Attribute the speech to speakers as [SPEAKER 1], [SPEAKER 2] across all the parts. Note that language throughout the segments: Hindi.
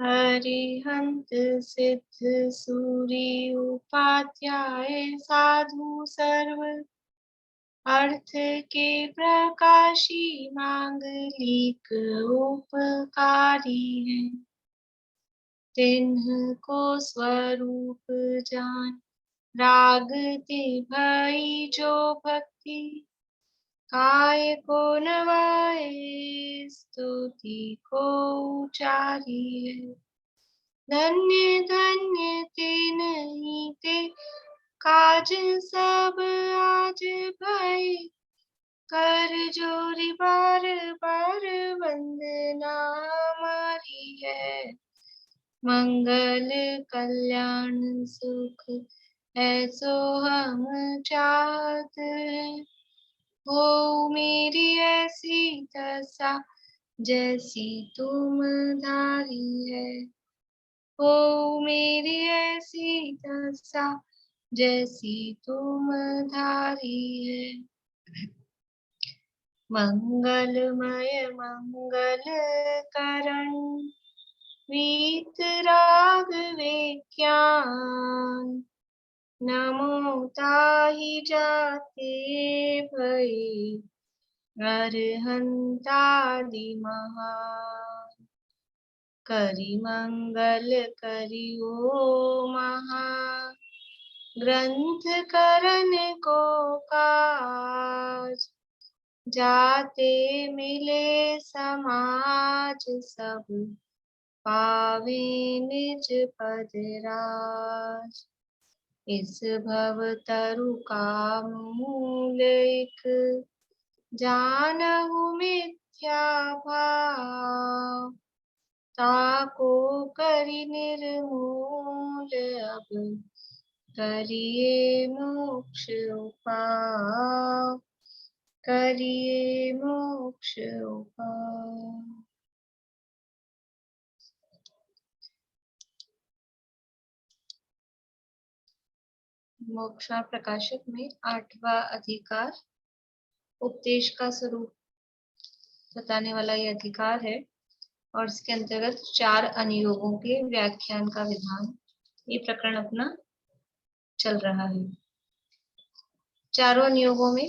[SPEAKER 1] हरिहंत सिद्ध सूरी उपाध्याय साधु सर्व अर्थ के प्रकाशी मांगलिक उपकारी है। तिन्ह को स्वरूप जान रागति भई जो भक्ति काय को नवाए स्तुति को उचारी है। धन्य धन्य ते नहीं ते काज सब आज भय कर जोरी बार बार वंदना हमारी है। मंगल कल्याण सुख है सो हम चाहत हैं। हो मेरी ऐसी दशा जैसी तुम धारी है। हो मेरी ऐसी दशा जैसी तुम धारी है। मंगलमय मंगल करण वीत राघवे ज्ञान नमो ताहि जाते भई अरहंतादि महान। करि मंगल करियो महा ग्रंथ करन को काज जाते मिले समाज सब पावे निज पद राज। इस भव तरु का मूल एक जानहु मिथ्या भाव ताको करि निर्मूल अब करिए मोक्ष उपाय करिए मोक्ष उपाय। मोक्षा प्रकाशक में 8वां अधिकार उपदेश का स्वरूप बताने वाला ये अधिकार है और इसके अंतर्गत 4 अनुयोगों के व्याख्यान का विधान ये प्रकरण अपना चल रहा है। चारों अनुयोगों में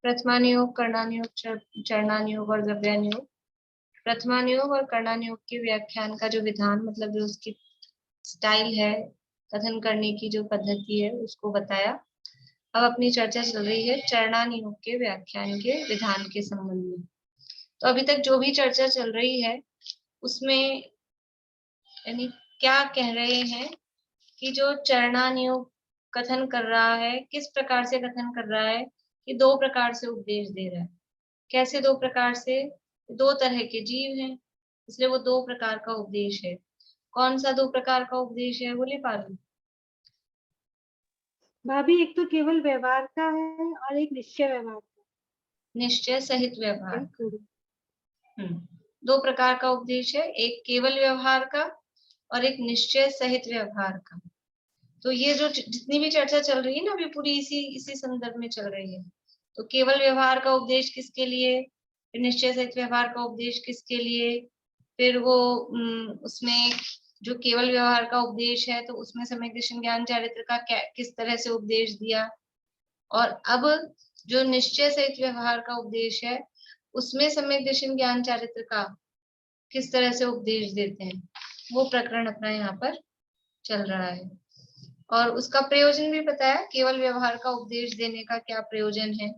[SPEAKER 1] प्रथमानुयोग, कर्णानुयोग, चरणानुयोग और द्रव्यानुयोग। प्रथमानुयोग और कर्णानुयोग के व्याख्यान का जो विधान मतलब जो उसकी स्टाइल है, कथन करने की जो पद्धति है उसको बताया। अब अपनी चर्चा चल रही है चरणानुयोग के व्याख्यान के विधान के संबंध में। तो अभी तक जो भी चर्चा चल रही है उसमें यानी क्या कह रहे हैं कि जो चरणानुयोग कथन कर रहा है किस प्रकार से कथन कर रहा है कि 2 प्रकार से उपदेश दे रहा है। कैसे 2 प्रकार से? 2 तरह के जीव हैं इसलिए वो 2 प्रकार का उपदेश है। कौन सा 2 प्रकार का उपदेश है बोले पारू?
[SPEAKER 2] भाभी एक तो केवल व्यवहार का है और एक निश्चय व्यवहार का।
[SPEAKER 1] निश्चय सहित व्यवहार। 2 प्रकार का उपदेश है, एक केवल व्यवहार का और एक निश्चय सहित व्यवहार का। तो ये जो जितनी भी चर्चा चल रही है ना अभी पूरी इसी संदर्भ में चल रही है। तो केवल व्यवहार का उपदेश किसके लिए, फिर निश्चय सहित व्यवहार का उपदेश किसके लिए, फिर वो उसमें जो केवल व्यवहार का उपदेश है तो उसमें सम्यक दर्शन ज्ञान चारित्र का किस तरह से उपदेश दिया, और अब जो निश्चय सहित व्यवहार का उपदेश है उसमें सम्यक दर्शन ज्ञान चारित्र का किस तरह से उपदेश देते हैं, वो प्रकरण अपना यहाँ पर चल रहा है। और उसका प्रयोजन भी बताया, केवल व्यवहार का उपदेश देने का क्या प्रयोजन है,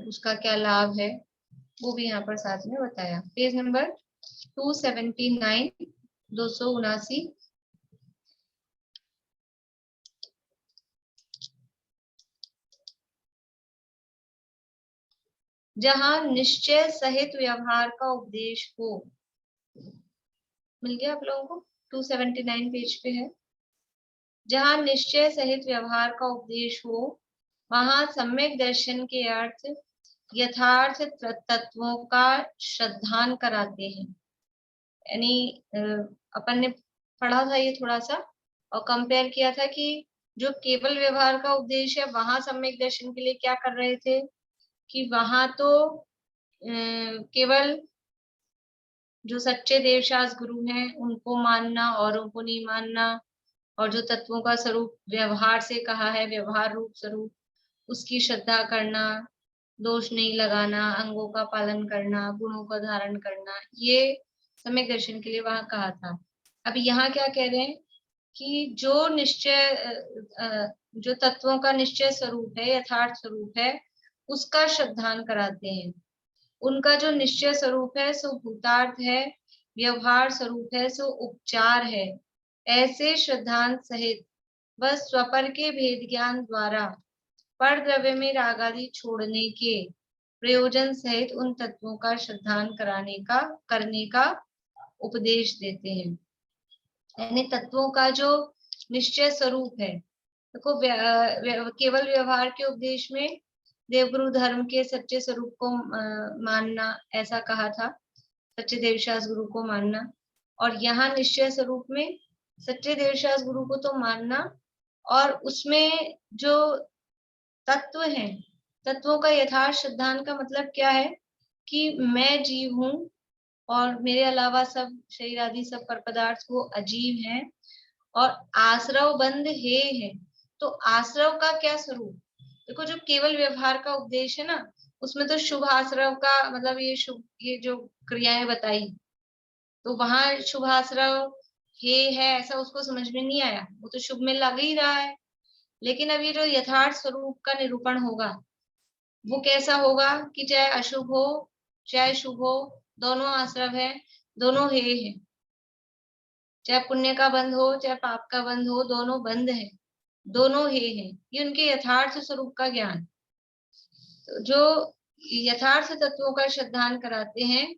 [SPEAKER 1] उसका क्या लाभ है, वो भी यहाँ पर साथ में बताया। Page number 279, 279। जहां निश्चय सहित व्यवहार का उपदेश हो, मिल गया आप लोगों को? 279 पेज पे है। जहां निश्चय सहित व्यवहार का उपदेश हो वहां सम्यक दर्शन के अर्थ यथार्थ तत्वों का श्रद्धान कराते हैं। यानी अपन ने पढ़ा था ये थोड़ा सा और कंपेयर किया था कि जो केवल व्यवहार का उपदेश है वहां सम्यक दर्शन के लिए क्या कर रहे थे कि वहां तो केवल जो सच्चे देवशास्त्र गुरु हैं उनको मानना, औरों को नहीं मानना, और जो तत्वों का स्वरूप व्यवहार से कहा है, व्यवहार रूप स्वरूप, उसकी श्रद्धा करना, दोष नहीं लगाना, अंगों का पालन करना, गुणों का धारण करना, ये सम्यक दर्शन के लिए वहां कहा था। अब यहाँ क्या कह रहे हैं कि जो निश्चय, जो तत्वों का निश्चय स्वरूप है, यथार्थ स्वरूप है, उसका श्रद्धान कराते हैं। उनका जो निश्चय स्वरूप है सो भूतार्थ है, व्यवहार स्वरूप है सो उपचार है। ऐसे श्रद्धान सहित बस स्वपर के भेद ज्ञान द्वारा पर द्रव्य में राग आदि छोड़ने के प्रयोजन सहित उन तत्वों का श्रद्धान करने का उपदेश देते हैं। यानी तत्वों का जो निश्चय स्वरूप है, देखो केवल व्यवहार के उपदेश में देवगुरु धर्म के सच्चे स्वरूप को मानना, ऐसा कहा था, सच्चे देवशास्त्र गुरु को मानना। और यहाँ निश्चय स्वरूप में सच्चे देवशास्त्र गुरु को तो मानना, और उसमें जो तत्व हैं, तत्वों का यथार्थ श्रद्धान का मतलब क्या है कि मैं जीव हूँ और मेरे अलावा सब शरीर आदि सब पर पदार्थ वो अजीव हैं और आश्रव बंध है। तो आश्रव का क्या स्वरूप, देखो जो केवल व्यवहार का उपदेश है ना, उसमें तो शुभ आश्रव का मतलब ये जो क्रियाएं बताई, तो वहां शुभ आश्रव है ऐसा उसको समझ में नहीं आया, वो तो शुभ में लग ही रहा है। लेकिन अब ये जो यथार्थ स्वरूप का निरूपण होगा वो कैसा होगा कि चाहे अशुभ हो चाहे शुभ हो, दोनों आश्रव है, दोनों है। चाहे पुण्य का बंध हो चाहे पाप का बंध हो, दोनों बंध है, दोनों है। ये उनके यथार्थ स्वरूप का ज्ञान। तो जो यथार्थ तत्वों का श्रद्धान कराते हैं,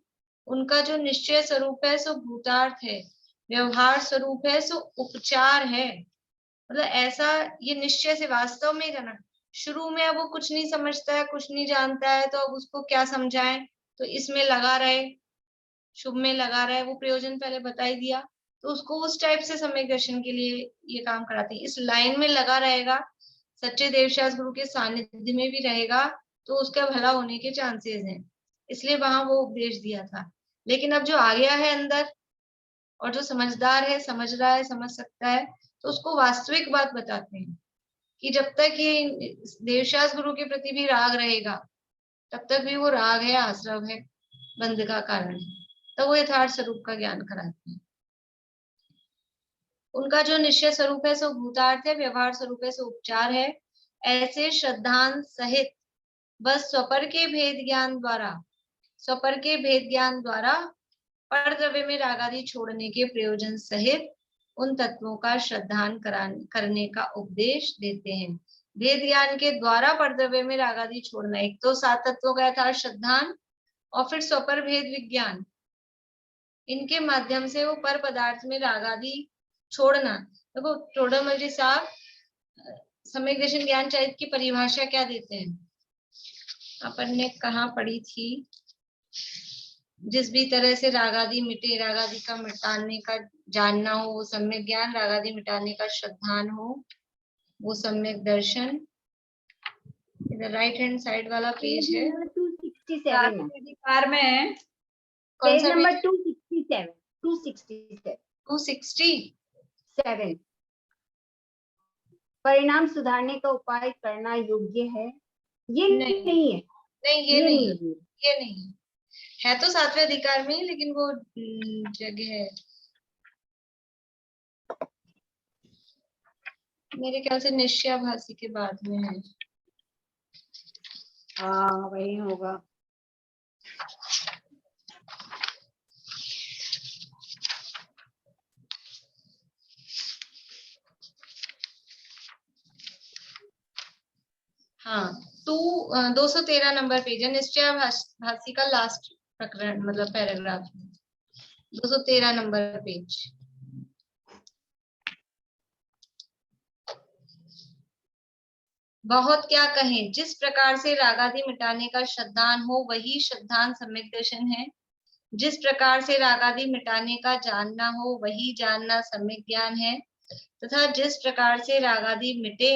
[SPEAKER 1] उनका जो निश्चय स्वरूप है सो भूतार्थ है, व्यवहार स्वरूप है सो उपचार है। मतलब ऐसा ये निश्चय से वास्तव में रहना। शुरू में अब वो कुछ नहीं समझता है, कुछ नहीं जानता है, तो अब उसको क्या समझाएं, तो इसमें लगा रहे, शुभ में लगा रहे, वो प्रयोजन पहले बता ही दिया, तो उसको उस टाइप से सम्यक दर्शन के लिए ये काम कराते हैं। इस लाइन में लगा रहेगा, सच्चे देवशास्त्र गुरु के सानिध्य में भी रहेगा, तो उसका भला होने के चांसेस हैं, इसलिए वहां वो उपदेश दिया था। लेकिन अब जो आ गया है अंदर और जो समझदार है, समझ रहा है, समझ सकता है, तो उसको वास्तविक बात बताते हैं कि जब तक ये देवशास्त्र गुरु के प्रति भी राग रहेगा, तब तक भी वो राग है, आश्रव है, बंध का कारण है, तो वो यथार्थ स्वरूप का ज्ञान कराते हैं। उनका जो निश्चय स्वरूप है सो भूतार्थ है, व्यवहार स्वरूप है सो उपचार है। ऐसे श्रद्धान सहित बस स्वपर के भेद ज्ञान द्वारा पर द्रव्य में राग आदि छोड़ने के प्रयोजन सहित उन तत्वों का श्रद्धान करने का उपदेश देते हैं। भेद ज्ञान के द्वारा पर द्रव्य में राग आदि छोड़ना, एक तो सात तत्वों का यथार्थ श्रद्धान और फिर स्वपर भेद विज्ञान, इनके माध्यम से वो पर पदार्थ में राग आदि छोड़ना। देखो टोडरमल जी साहब सम्यक दर्शन ज्ञान चरित्र की परिभाषा क्या देते हैं, अपन ने कहाँ पढ़ी थी, जिस भी तरह से राग आदि मिटे, राग आदि का मिटाने का जानना हो वो सम्यक ज्ञान, राग आदि मिटाने का श्रद्धान हो वो सम्यक दर्शन। इधर राइट हैंड साइड वाला पेज है,
[SPEAKER 2] 267
[SPEAKER 3] अधिकार में है।
[SPEAKER 1] कौन
[SPEAKER 2] पेज
[SPEAKER 1] सा
[SPEAKER 2] नंबर
[SPEAKER 1] पेज?
[SPEAKER 2] 267
[SPEAKER 1] 267
[SPEAKER 2] परिणाम सुधारने का उपाय करना योग्य है, ये नहीं है,
[SPEAKER 1] नहीं ये नहीं है तो सातवें अधिकार में, लेकिन वो जगह है मेरे ख्याल से निश्चयाभासी के बाद में है।
[SPEAKER 2] हाँ वही होगा।
[SPEAKER 1] हाँ 213 नंबर पेज है, निश्चयाभासी का लास्ट प्रकरण मतलब पैराग्राफ, 213 नंबर पेज। बहुत क्या कहें, जिस प्रकार से राग आदि मिटाने का श्रद्धान हो वही श्रद्धान सम्यक दर्शन है, जिस प्रकार से राग आदि मिटाने का जानना हो वही जानना सम्यक ज्ञान है, तथा जिस प्रकार से राग आदि मिटे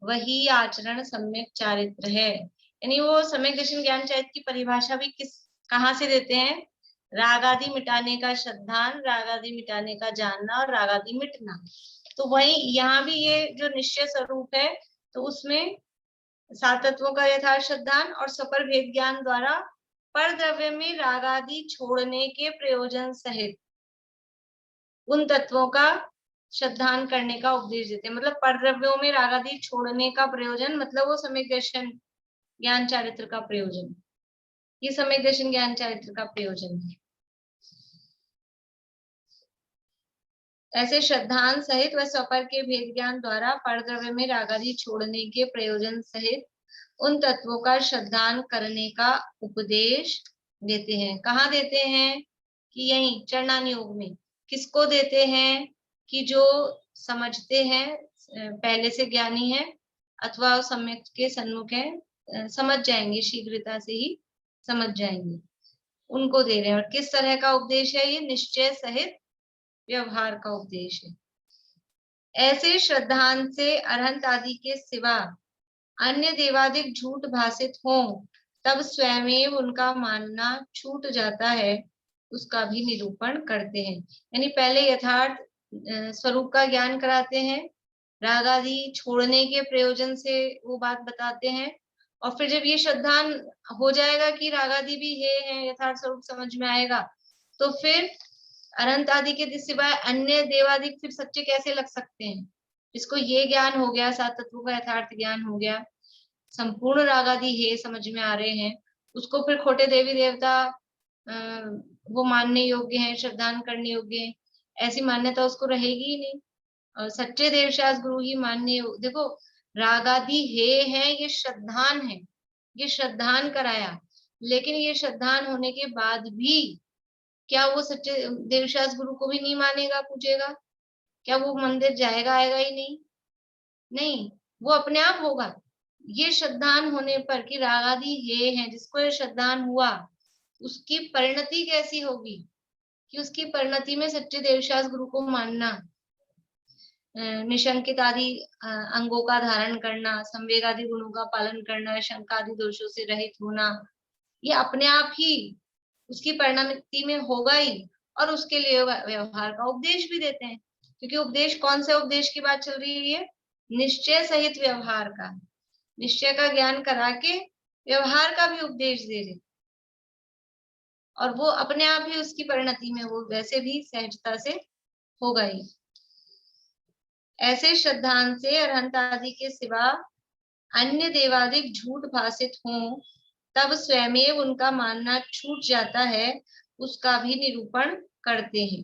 [SPEAKER 1] वही आचरण सम्यक चारित्र है। यानी वो सम्यक दर्शन ज्ञान चरित्र की परिभाषा भी कहाँ से देते हैं, राग आदि मिटाने का श्रद्धान, राग आदि मिटाने का जानना और राग आदि मिटना। तो वही यहाँ भी ये जो निश्चय स्वरूप है, तो उसमें सात तत्वों का यथार्थ श्रद्धान और सपर भेद ज्ञान द्वारा पर द्रव्य में राग आदि छोड़ने के प्रयोजन सहित उन तत्वों का श्रद्धान करने का उपदेश देते हैं। मतलब पर द्रव्यों में राग आदि छोड़ने का प्रयोजन मतलब वो सम्यक दर्शन ज्ञान चारित्र का प्रयोजन, ये सम्यक दर्शन ज्ञान चारित्र का प्रयोजन है। ऐसे श्रद्धान सहित व सपर के भेद ज्ञान द्वारा पर द्रव्य में राग आदि छोड़ने के प्रयोजन सहित उन तत्वों का श्रद्धान करने का उपदेश देते हैं। कहाँ देते हैं? कि यही चरणान योग में। किसको देते हैं? कि जो समझते हैं, पहले से ज्ञानी है अथवा सम्यक के सन्मुख है, समझ जाएंगे, शीघ्रता से ही समझ जाएंगे, उनको दे रहे हैं। और किस तरह का उपदेश है ये? निश्चय सहित व्यवहार का उपदेश है। ऐसे श्रद्धान से अरहंत आदि के सिवा अन्य देवादिक झूठ भाषित हो तब स्वयं उनका मानना छूट जाता है, उसका भी निरूपण करते हैं। यानी पहले यथार्थ स्वरूप का ज्ञान कराते हैं, राग आदि छोड़ने के प्रयोजन से वो बात बताते हैं, और फिर जब ये श्रद्धान हो जाएगा कि राग आदि भी है यथार्थ स्वरूप समझ में आएगा, तो फिर अनंत आदि के सिवाय अन्य देवादिक फिर सच्चे कैसे लग सकते हैं? जिसको ये ज्ञान हो गया, सात तत्वों का यथार्थ ज्ञान हो गया, संपूर्ण राग आदि है समझ में आ रहे हैं, उसको फिर खोटे देवी देवता वो मानने योग्य हैं, श्रद्धान करने योग्य हैं, ऐसी मान्यता उसको रहेगी ही नहीं। और सच्चे देवशास गुरु ही मानने। देखो राग आदि है ये श्रद्धान है, ये श्रद्धान कराया, लेकिन ये श्रद्धान होने के बाद भी क्या वो सच्चे देवशास गुरु को भी नहीं मानेगा, पूछेगा? क्या वो मंदिर जाएगा, आएगा ही नहीं? नहीं, वो अपने आप होगा। ये श्रद्धान होने पर कि राग आदि ये है, जिसको ये श्रद्धान हुआ उसकी परिणति कैसी होगी? कि उसकी परिणति में सच्चे देवशास गुरु को मानना, निशंकित आदि अंगों का धारण करना, संवेग आदि गुणों का पालन करना, शंका आदि दोषों से रहित होना, ये अपने आप ही उसकी परिणति में होगा ही। और उसके लिए व्यवहार का उपदेश भी देते हैं, क्योंकि उपदेश कौन से उपदेश की बात चल रही है? निश्चय सहित व्यवहार का, निश्चय का ज्ञान करा के व्यवहार का भी उपदेश दे रहे, और वो अपने आप ही उसकी परिणति में वो वैसे भी सहजता से होगा ही। ऐसे श्रद्धान से अरहंत आदि के सिवा अन्य देवादिक झूठ भाषित हों तब स्वयं उनका मानना छूट जाता है, उसका भी निरूपण करते हैं।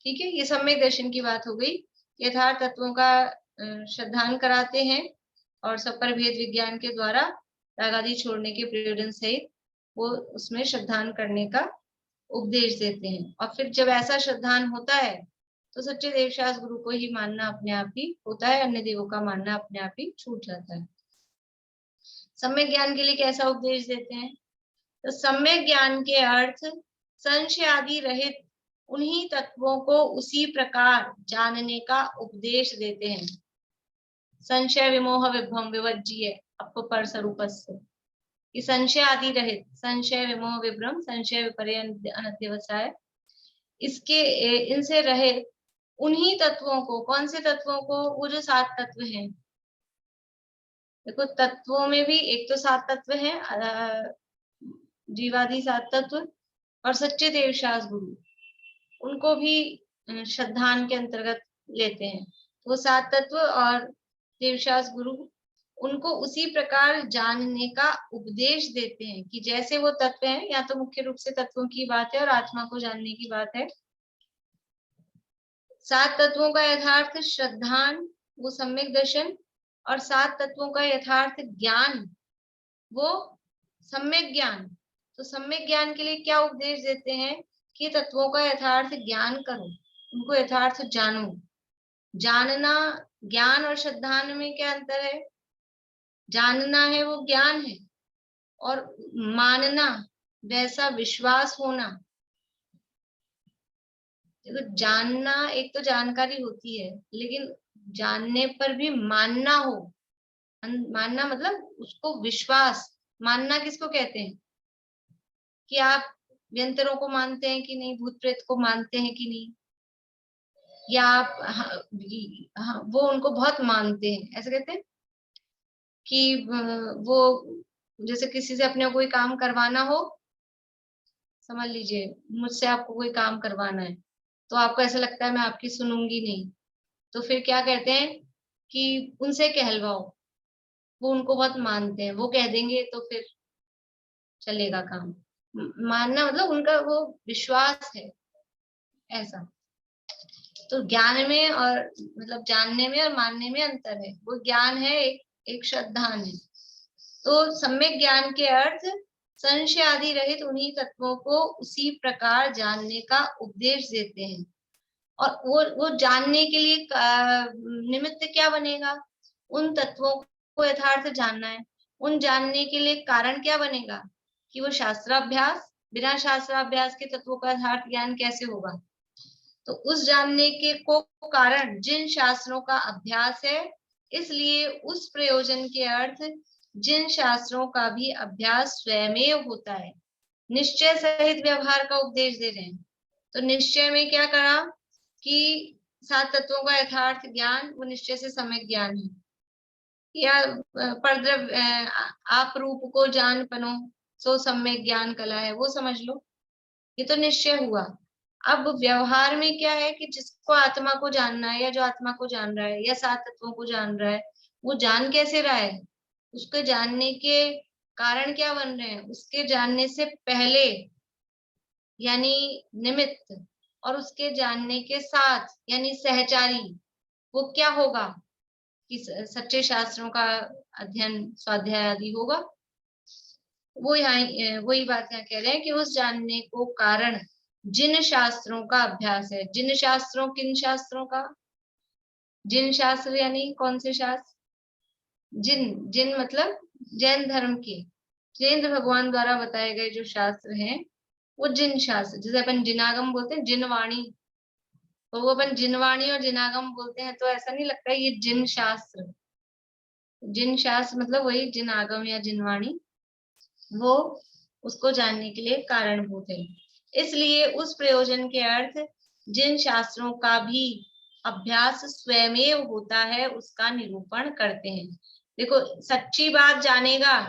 [SPEAKER 1] ठीक है, ये सम्यक दर्शन की बात हो गई। यथार्थ तत्वों का श्रद्धान कराते हैं और सपर भेद विज्ञान के द्वारा राग आदि छोड़ने के प्रयोजन सहित वो उसमें श्रद्धान करने का उपदेश देते हैं। और फिर जब ऐसा श्रद्धान होता है तो सच्चे देवशास गुरु को ही मानना अपने आप ही होता है, अन्य देवों का मानना अपने आप ही छूट जाता है। सम्यक ज्ञान के लिए कैसा उपदेश देते हैं? तो सम्यक ज्ञान के अर्थ संशय आदि रहित उन्हीं तत्वों को उसी प्रकार जानने का उपदेश देते हैं। संशय विमोह विभ्रम विवर्ज्य अपर स्वरूपस्य, कि संशय आदि रहित, संशय विमोह विभ्रम, संशय विपर्य अनध्यवसाय, इसके इनसे रहित उन्हीं तत्वों को, कौन से तत्वों को? वो जो सात तत्व हैं। देखो तत्वों में भी एक तो सात तत्व हैं, जीवादि सात तत्व, और सच्चे देवशास गुरु, उनको भी श्रद्धान के अंतर्गत लेते हैं। वो सात तत्व और देवशास गुरु उनको उसी प्रकार जानने का उपदेश देते हैं कि जैसे वो तत्व हैं, या तो मुख्य रूप से तत्वों की बात है और आत्मा को जानने की बात है। सात तत्वों का यथार्थ श्रद्धान वो सम्यक दर्शन, और सात तत्वों का यथार्थ ज्ञान वो सम्यक ज्ञान। तो सम्यक ज्ञान के लिए क्या उपदेश देते हैं? कि तत्वों का यथार्थ ज्ञान करो, उनको यथार्थ जानो। जानना, ज्ञान और श्रद्धान में क्या अंतर है? जानना है वो ज्ञान है, और मानना वैसा विश्वास होना। देखो जानना एक तो जानकारी होती है, लेकिन जानने पर भी मानना हो, मानना मतलब उसको विश्वास। मानना किसको कहते हैं? कि आप व्यंतरों को मानते हैं कि नहीं, भूत प्रेत को मानते हैं कि नहीं, या आप हाँ, वो उनको बहुत मानते हैं, ऐसे कहते हैं कि वो जैसे किसी से अपने कोई काम करवाना हो, समझ लीजिए मुझसे आपको कोई काम करवाना है, तो आपको ऐसा लगता है मैं आपकी सुनूंगी नहीं, तो फिर क्या कहते हैं कि उनसे कहलवाओ। वो उनको बहुत मानते हैं, वो कह देंगे तो फिर चलेगा काम। मानना मतलब उनका वो विश्वास है, ऐसा। तो ज्ञान में और मतलब जानने में और मानने में अंतर है। वो ज्ञान है, एक श्रद्धान है। तो सम्यक ज्ञान के अर्थ संशय आदि रहित उन्हीं तत्वों को उसी प्रकार जानने का उपदेश देते हैं। और वो जानने के लिए निमित्त क्या बनेगा? उन तत्वों को यथार्थ जानना है। उन जानने के लिए कारण क्या बनेगा? कि वो शास्त्राभ्यास, बिना शास्त्राभ्यास के तत्वों का यथार्थ ज्ञान कैसे होगा? तो उस जानने के को कारण जिन शास्त्रों का अभ्यास है, इसलिए उस प्रयोजन के अर्थ जिन शास्त्रों का भी अभ्यास स्वयमेव होता है, निश्चय सहित व्यवहार का उपदेश दे रहे हैं। तो निश्चय में क्या करा कि 7 तत्वों का यथार्थ ज्ञान वो निश्चय से सम्यक ज्ञान है। या परद्रव्य आप रूप को जान पनो सो सम्यक ज्ञान कला है, वो समझ लो, ये तो निश्चय हुआ। अब व्यवहार में क्या है कि जिसको आत्मा को जानना है, या जो आत्मा को जान रहा है, या 7 तत्वों को जान रहा है, वो जान कैसे रहा है? उसके जानने के कारण क्या बन रहे हैं? उसके जानने से पहले यानी निमित्त, और उसके जानने के साथ यानी सहचारी, वो क्या होगा कि सच्चे शास्त्रों का अध्ययन स्वाध्याय आदि होगा। वो यहाँ वही बात यहाँ कह रहे हैं कि उस जानने को कारण जिन शास्त्रों का अभ्यास है। जिन शास्त्रों, किन शास्त्रों का? जिन शास्त्र यानी कौन से शास्त्र? जिन, जिन मतलब जैन धर्म के, जैन भगवान द्वारा बताए गए जो शास्त्र हैं, वो जिन शास्त्र, जैसे अपन जिनागम बोलते हैं, जिनवाणी, तो वो अपन जिनवाणी और जिनागम बोलते हैं, तो ऐसा नहीं लगता ये जिन शास्त्र। जिन शास्त्र मतलब वही जिनागम या जिनवाणी, वो उसको जानने के लिए कारणभूत है। इसलिए उस प्रयोजन के अर्थ जिन शास्त्रों का भी अभ्यास स्वयमेव होता है, उसका निरूपण करते हैं। देखो, सच्ची बात जानेगा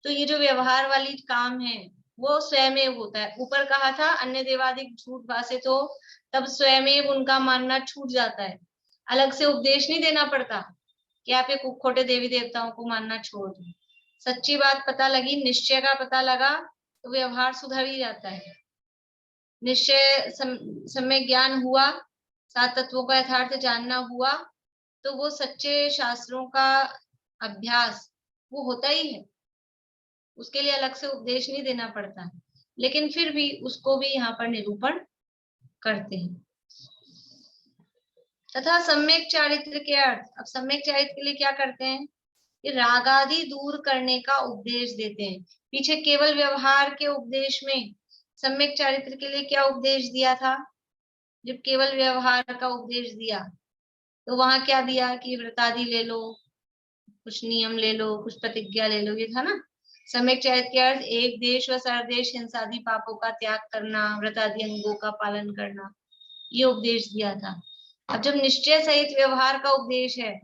[SPEAKER 1] तो ये जो व्यवहार वाली काम है वो स्वयमेव होता है। ऊपर कहा था अन्य देवादिक झूठ भाषे, तो तब स्वयमेव उनका मानना छूट जाता है, अलग से उपदेश नहीं देना पड़ता कि आप ये खोटे देवी देवताओं को मानना छोड़ दो। सच्ची बात पता लगी, निश्चय का पता लगा, तो व्यवहार सुधर ही जाता है। निश्चय सम्यक ज्ञान हुआ, 7 तत्वों का यथार्थ जानना हुआ, तो वो सच्चे शास्त्रों का अभ्यास वो होता ही है, उसके लिए अलग से उपदेश नहीं देना पड़ता। लेकिन फिर भी उसको भी यहाँ पर निरूपण करते हैं। तथा सम्यक चारित्र के अर्थ, अब सम्यक चारित्र के लिए क्या करते हैं? कि राग आदि दूर करने का उपदेश देते हैं। पीछे केवल व्यवहार के उपदेश में सम्यक चारित्र के लिए क्या उपदेश दिया था? जब केवल व्यवहार का उपदेश दिया तो वहां क्या दिया कि व्रतादि ले लो, कुछ नियम ले लो, कुछ प्रतिज्ञा ले लो, ये था ना। सम्यक चारित्र के अर्थ एक देश व सर्वदेश हिंसादि पापों का त्याग करना, व्रतादि अंगों का पालन करना, ये उपदेश दिया था। अब जब निश्चय सहित व्यवहार का उपदेश है,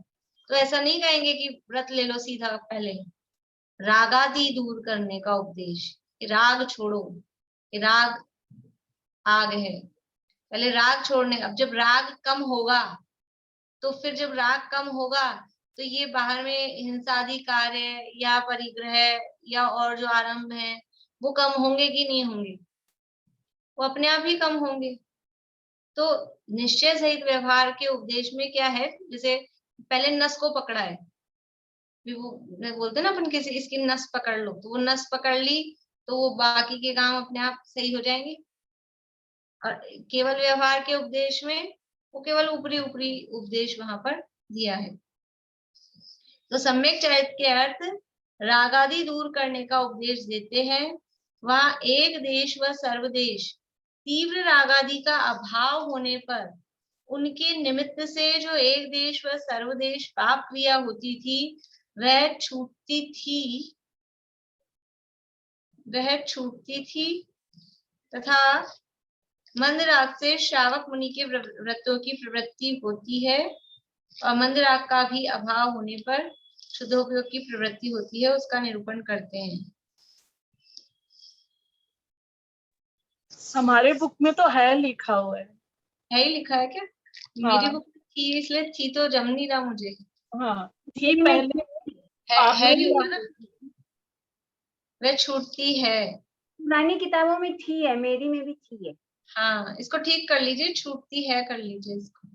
[SPEAKER 1] तो ऐसा नहीं कहेंगे कि व्रत ले लो सीधा, पहले रागादि दूर करने का उपदेश, राग छोड़ो, राग आग है, पहले राग छोड़ने। अब जब राग कम होगा, तो फिर जब राग कम होगा तो ये बाहर में हिंसादि कार्य या परिग्रह या और जो आरंभ है वो कम होंगे कि नहीं होंगे? वो अपने आप ही कम होंगे। तो निश्चय सहित व्यवहार के उपदेश में क्या है, जैसे पहले नस को पकड़ा है, वो बोलते ना अपन, किसी इसकी नस पकड़ लो, तो वो नस पकड़ ली तो वो बाकी के काम अपने आप सही हो जाएंगे। और केवल व्यवहार के उपदेश में वो केवल ऊपरी ऊपरी उपदेश वहां पर दिया है। तो सम्यक चरित्र के अर्थ रागादि दूर करने का उपदेश देते हैं। वहां एक देश व सर्वदेश, तीव्र रागादि का अभाव होने पर उनके निमित्त से जो एक देश व सर्वदेश पाप क्रिया होती थी वह छूटती थी, तथा मंद राग से श्रावक मुनि के व्रतों की प्रवृत्ति होती है, और मंद राग का भी अभाव होने पर शुद्धोपयोग की प्रवृत्ति होती है, उसका निरूपण करते हैं।
[SPEAKER 3] हमारे बुक में तो है लिखा हुआ
[SPEAKER 1] है ही लिखा है क्या?
[SPEAKER 3] हाँ।
[SPEAKER 1] मेरी बुक थी, इसलिए थी तो जम नहीं रहा मुझे।
[SPEAKER 3] हाँ थी पहले,
[SPEAKER 1] है ही होगा ना, वह छूटती है।
[SPEAKER 2] पुरानी किताबों में थी है, मेरी में भी थी है।
[SPEAKER 1] हाँ, इसको ठीक कर लीजिए, छूटती है कर लीजिए इसको।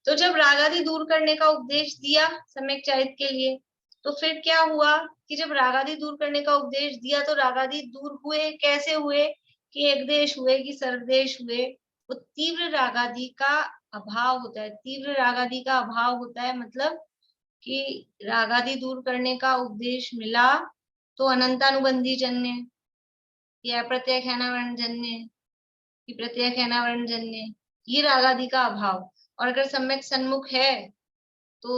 [SPEAKER 1] तो जब राग आदि दूर करने का उपदेश दिया सम्यक चरित के लिए, तो फिर क्या हुआ कि जब राग आदि दूर करने का उपदेश दिया तो राग आदि दूर हुए। कैसे हुए? कि एक देश हुए कि सर्वदेश हुए। वो तीव्र राग आदि का अभाव होता है, तीव्र राग आदि का अभाव होता है, मतलब कि राग आदि दूर करने का उपदेश मिला तो अनंतानुबंधी जन्य या प्रत्यय अनावरण जन्य कि प्रत्यय अनावरण जन्य, ये राग आदि का अभाव। और अगर सम्यक सन्मुख है तो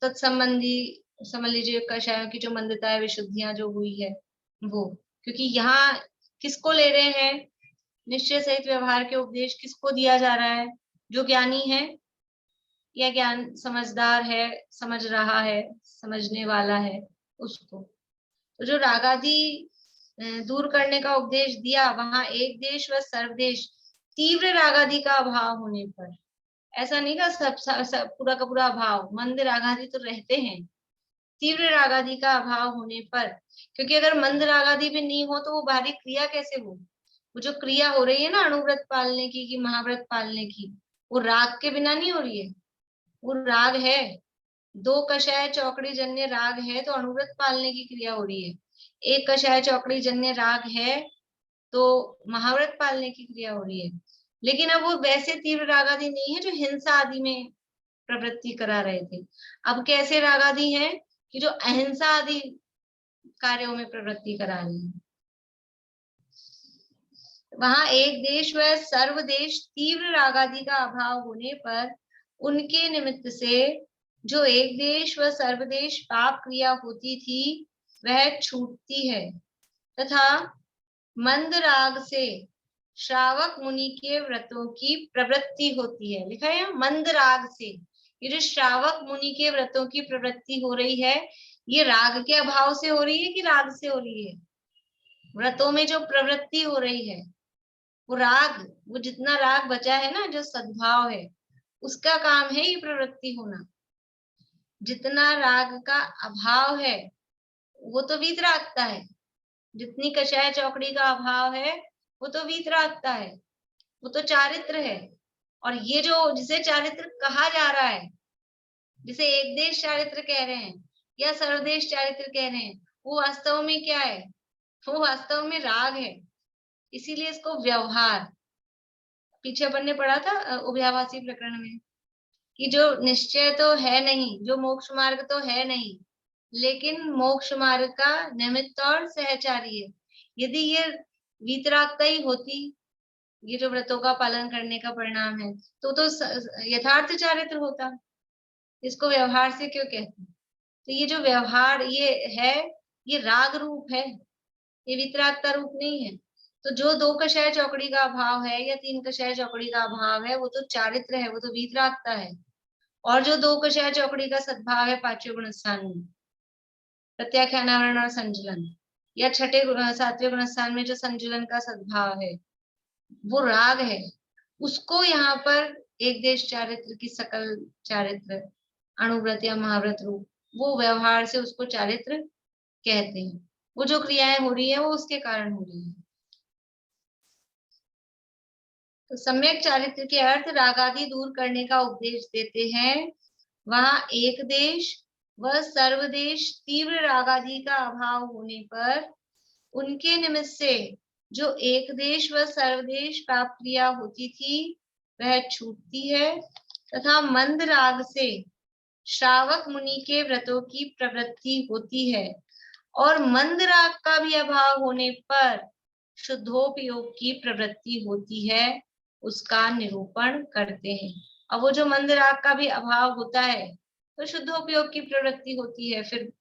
[SPEAKER 1] तत्संबंधी समझ लीजिए कषायों की जो मंदता है, विशुद्धियां जो हुई है वो। क्योंकि यहाँ किसको ले रहे हैं? निश्चय सहित व्यवहार के उपदेश किसको दिया जा रहा है? जो ज्ञानी है या ज्ञान समझदार है, समझ रहा है, समझने वाला है, उसको। तो जो राग आदि दूर करने का उपदेश दिया, वहां एक देश व सर्वदेश तीव्र राग आदि का अभाव होने पर, ऐसा नहीं का सब पूरा का पूरा अभाव, मंद राग आदि तो रहते हैं, तीव्र राग आदि का अभाव होने पर। क्योंकि अगर मंद राग आदि भी नहीं हो तो वो बाहरी क्रिया कैसे हो? वो जो क्रिया हो रही है ना अणुव्रत पालने की कि महाव्रत पालने की, वो राग के बिना नहीं हो रही है। वो राग है, दो कषाय चौकड़ी जन्य राग है तो अणुव्रत पालने की क्रिया हो रही है। एक कषाय चौकड़ी जन्य राग है तो महाव्रत पालने की क्रिया हो रही है। लेकिन अब वो वैसे तीव्र राग आदि नहीं है जो हिंसा आदि में प्रवृत्ति करा रहे थे। अब कैसे राग आदि है कि जो अहिंसा आदि कार्यों में प्रवृत्ति करा रहे हैं। वहां एक देश व सर्वदेश तीव्र राग आदि का अभाव होने पर उनके निमित्त से जो एक देश व सर्वदेश पाप क्रिया होती थी वह छूटती है, तथा मंद राग से श्रावक मुनि के व्रतों की प्रवृत्ति होती है। लिखा है मंद राग से। ये जो श्रावक मुनि के व्रतों की प्रवृत्ति हो रही है, ये राग के अभाव से हो रही है कि राग से हो रही है? व्रतों में जो प्रवृत्ति हो रही है वो राग, वो जितना राग बचा है ना, जो सद्भाव है, उसका काम है ये प्रवृत्ति होना। जितना राग का अभाव है वो तो वीतरागता है, जितनी कषाय चौकड़ी का अभाव है वो तो वीतरागता है, वो तो चारित्र है। और ये जो जिसे चारित्र कहा जा रहा है, जिसे एक देश चारित्र कह रहे हैं या सर्वदेश चारित्र कह रहे हैं, वो वास्तव में क्या है? वो वास्तव में राग है। इसीलिए इसको व्यवहार, पीछे अपन ने पढ़ा था उभयाभासी प्रकरण में, कि जो निश्चय तो है नहीं, जो मोक्ष मार्ग तो है नहीं, लेकिन मोक्ष मार्ग का निमित्त और सहचारी है। यदि ये वीतरागता ही होती, ये जो व्रतों का पालन करने का परिणाम है, तो यथार्थ चारित्र होता। इसको व्यवहार से क्यों कहते हैं? तो ये जो व्यवहार ये है, ये राग रूप है, ये वितरागता रूप नहीं है। तो जो दो कषाय चौकड़ी का अभाव है या तीन कषाय चौकड़ी का अभाव है वो तो चारित्र है, वो तो वितरागता है। और जो दो कषाय चौकड़ी का सद्भाव है पांचवें गुणस्थान में, प्रत्याख्यानावरण और संजुलन, या छठे सातवें गुणस्थान में जो संजुलन का सद्भाव है, वो राग है। उसको यहाँ पर एक देश चारित्र की सकल चारित्र, अणुव्रत या महाव्रत रूप, वो व्यवहार से उसको चारित्र कहते हैं। वो जो क्रियाएं हो रही है वो उसके कारण हो रही है। तो सम्यक चारित्र के अर्थ राग आदि दूर करने का उपदेश देते हैं। वहां एक देश व सर्वदेश तीव्र राग आदि का अभाव होने पर उनके निमित्त से जो एक देश व सर्वदेश पाप क्रिया होती थी वह छूटती है, तथा मंद राग से श्रावक मुनि के व्रतों की प्रवृत्ति होती है। और मंद राग का भी अभाव होने पर शुद्धोपयोग की प्रवृत्ति होती है, उसका निरूपण करते हैं। अब वो जो मंद राग का भी अभाव होता है तो शुद्धोपयोग की प्रवृत्ति होती है। फिर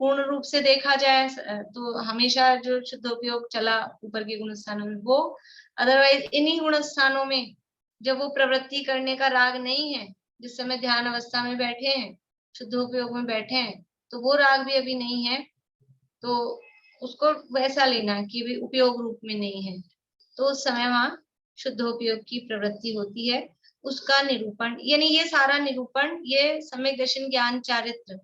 [SPEAKER 1] पूर्ण रूप से देखा जाए तो हमेशा जो शुद्धोपयोग चला ऊपर के गुण स्थानों में वो, अदरवाइज इन्हीं गुण स्थानों में जब वो प्रवृत्ति करने का राग नहीं है, जिस समय ध्यान अवस्था में बैठे हैं, शुद्धोपयोग में बैठे हैं, तो वो राग भी अभी नहीं है, तो उसको वैसा लेना कि भी उपयोग रूप में नहीं है, तो उस समय वहां शुद्धोपयोग की प्रवृत्ति होती है। उसका निरूपण, यानी ये सारा निरूपण ये सम्यक दर्शन ज्ञान चारित्र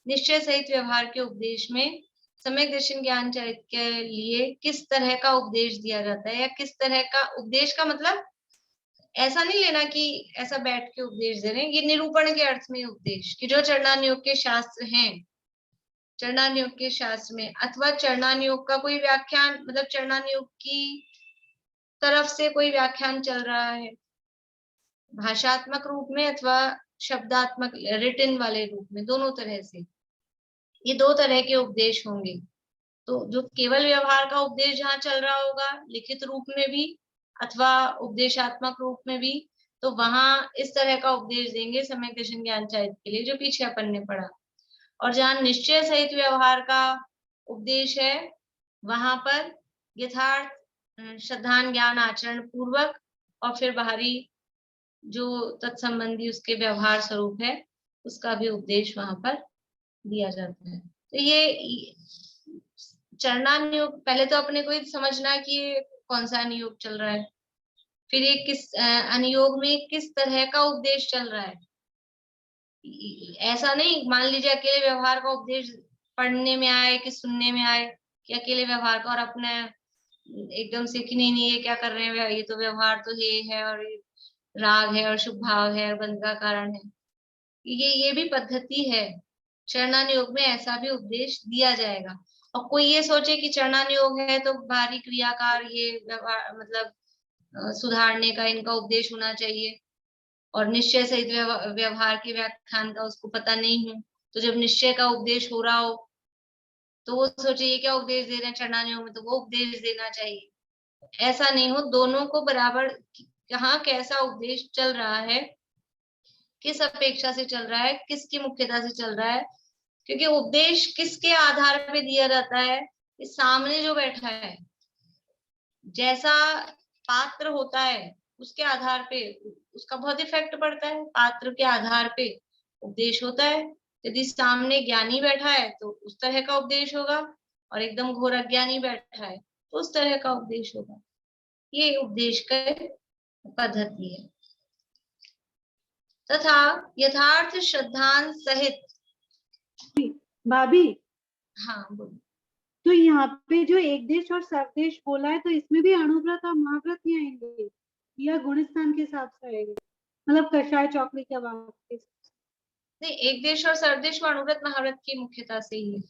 [SPEAKER 1] निश्चय सहित व्यवहार के उपदेश में सम्यक दर्शन ज्ञान चारित्र के लिए किस तरह का उपदेश दिया जाता है, या किस तरह का उपदेश का मतलब ऐसा नहीं लेना कि ऐसा बैठ के उपदेश दे रहे हैं, ये निरूपण के अर्थ में उपदेश कि जो चरणानुयोग के शास्त्र हैं, चरणानुयोग के शास्त्र में अथवा चरणानुयोग का कोई व्याख्यान, मतलब चरणानुयोग की तरफ से कोई व्याख्यान चल रहा है भाषात्मक रूप में अथवा शब्दात्मक रिटन वाले रूप में, दोनों तरह से ये दो तरह के उपदेश होंगे। तो जो केवल व्यवहार का उपदेश जहाँ चल रहा होगा लिखित रूप में भी अथवा उपदेशात्मक रूप में भी, तो वहां इस तरह का उपदेश देंगे सम्यक दर्शन ज्ञान चारित्र के लिए जो पीछे अपन ने पढ़ा। और जहाँ निश्चय सहित व्यवहार का उपदेश है वहां पर यथार्थ श्रद्धान ज्ञान आचरण पूर्वक और फिर बाहरी जो तत्संबंधी उसके व्यवहार स्वरूप है उसका भी उपदेश वहां पर दिया जाता है। तो ये चरणानुयोग, पहले तो अपने को समझना कि ये कौन सा अनुयोग चल रहा है, फिर ये किस अनुयोग में किस तरह का उपदेश चल रहा है। ऐसा नहीं मान लीजिए अकेले व्यवहार का उपदेश पढ़ने में आए कि सुनने में आए कि अकेले व्यवहार का, और अपने एकदम से कि नहीं ये क्या कर रहे हैं, ये तो व्यवहार तो है और राग है और शुभ भाव है और बंध का कारण है। ये भी पद्धति है, चरणानुयोग में ऐसा भी उपदेश दिया जाएगा। और कोई ये सोचे कि चरणानुयोग है तो बाहरी क्रियाकार ये व्यवहार मतलब सुधारने का इनका उपदेश होना चाहिए, और निश्चय सहित व्यवहार के व्याख्यान का उसको पता नहीं हो, तो जब निश्चय का उपदेश हो रहा हो तो वो सोचे ये क्या उपदेश दे रहे हैं चरणानुयोग में, तो वो उपदेश देना चाहिए। ऐसा नहीं हो, दोनों को बराबर कहाँ कैसा उपदेश चल रहा है, किस अपेक्षा से चल रहा है, किसकी मुख्यता से चल रहा है, क्योंकि उपदेश किसके आधार पे दिया जाता है, कि सामने जो बैठा है जैसा पात्र होता है उसके आधार पे उसका बहुत इफेक्ट पड़ता है, पात्र के आधार पे उपदेश होता है। यदि सामने ज्ञानी बैठा है तो उस तरह का उपदेश होगा, और एकदम घोर अज्ञानी बैठा है तो उस तरह का उपदेश होगा। ये उपदेश का पद्धति है। तथा यथार्थ श्रद्धान सहित,
[SPEAKER 2] भाभी
[SPEAKER 1] हाँ बोलो।
[SPEAKER 2] तो यहाँ पे जो एक देश और सर्वदेश बोला है तो इसमें भी अणुव्रत और महाव्रत ही आएंगे या गुणस्थान के हिसाब से आएंगे, मतलब कषाय चौकड़ी के वाक्य?
[SPEAKER 1] नहीं, एक देश और सर्वदेश में अणुव्रत महाव्रत की मुख्यता से ही है।